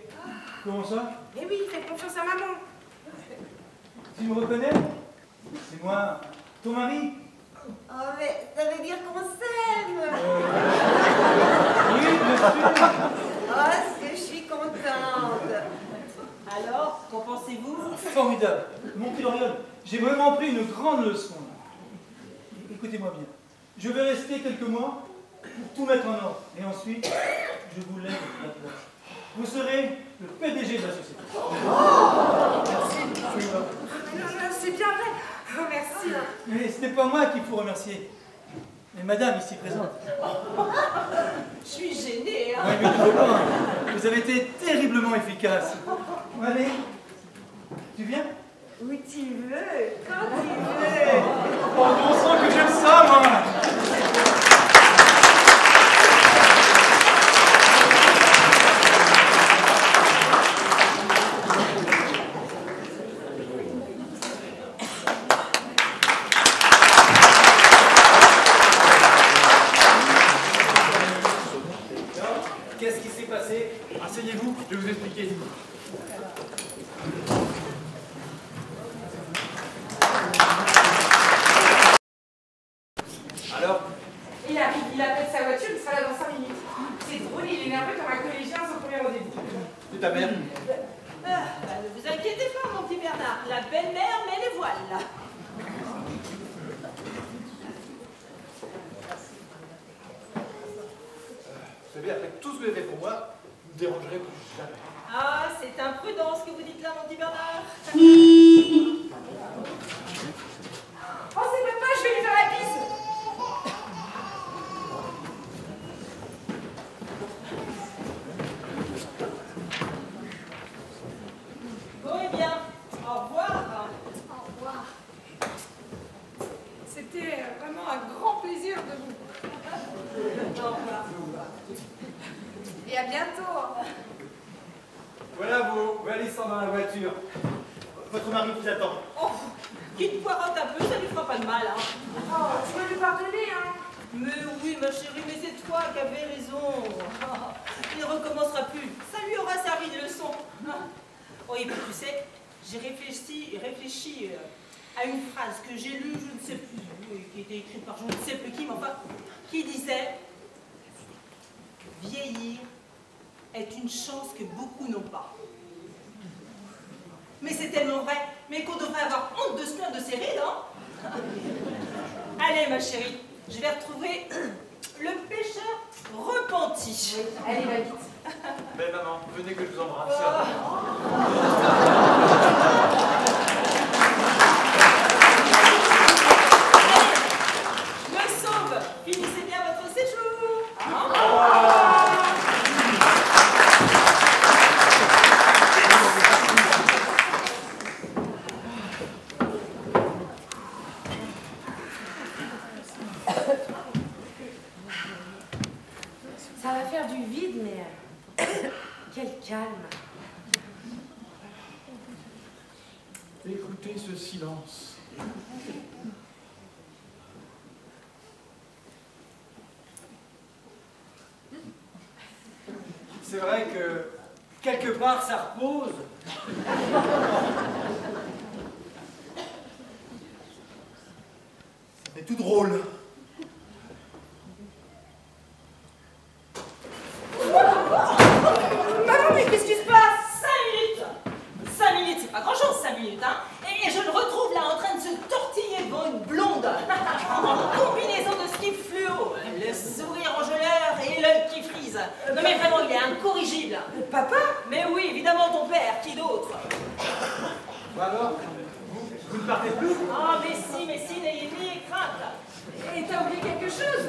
Comment ça? Eh oui, faites confiance à maman. Tu me reconnais? C'est moi, ton mari? Oh, mais ça veut dire qu'on s'aime! Oui, bien sûr. Oh, est-ce que je suis contente! Alors, qu'en pensez-vous? Formidable. Mon petit Loriol, j'ai vraiment pris une grande leçon. Écoutez-moi bien. Je vais rester quelques mois pour tout mettre en ordre. Et ensuite, je vous lève la place. Vous serez le PDG de la société. Non, c'est bien vrai. Oh, merci. Mais ce n'est pas moi qu'il faut remercier, mais madame ici présente. Je suis gênée, hein. Oui, mais je ne veux pas, hein. Vous avez été terriblement efficace. Allez, tu viens? Où tu veux, quand tu veux! Oh, on sent que j'aime ça, moi. Qu'est-ce qui s'est passé? Asseyez-vous, je vais vous expliquer. Alors, Il arrive, il appelle sa voiture, il sera là dans 5 minutes. C'est drôle, il est nerveux comme un collégien à son premier rendez-vous. c'est ta mère. Ne vous inquiétez pas, mon petit Bernard. La belle-mère met les voiles, là. Vous savez, après tout ce que vous avez fait pour moi, vous ne me dérangerez plus jamais. Ah, c'est imprudent ce que vous dites là, mon petit Bernard. Oh, c'est papa, je vais lui faire la bise. Bon, eh bien, au revoir. Au revoir. C'était vraiment un grand plaisir de vous. Au revoir. Et à bientôt. Voilà vos valises sont dans la voiture. Votre mari vous attend. Oh, qu'il poirote un peu, ça lui fera pas de mal, hein. Oh, tu veux lui pardonner, hein? Mais oui, ma chérie, mais c'est toi qui avais raison. Il ne recommencera plus. Ça lui aura servi de leçon. Oh, et puis tu sais, j'ai réfléchi à une phrase que j'ai lue, je ne sais plus où, et qui était écrite par je ne sais plus qui, mais enfin, qui disait « Vieillir est une chance que beaucoup n'ont pas. » Mais c'est tellement vrai, mais qu'on devrait avoir honte de se plaindre de ses rides, hein. Allez, ma chérie, je vais retrouver le pêcheur repenti. Allez, va vite. Mais maman, venez que je vous embrasse. Allez, me sauve, finissez bien votre séjour. Au revoir. Ça va faire du vide, mais quel calme. Écoutez ce silence. C'est vrai que quelque part ça repose. C'est tout drôle. Maman, mais qu'est-ce qui se passe? 5 minutes. 5 minutes, c'est pas grand-chose, 5 minutes, hein. Et je le retrouve là en train de se tortiller devant une blonde. En combinaison de ski fluo, le sourire enjôleur et l'œil qui frise. Non mais vraiment, il est incorrigible. Papa? Mais oui, évidemment ton père, qui d'autre? Bah alors, vous ne partez plus? Ah mais si, n'ayez ni crainte. Et t'as oublié quelque chose?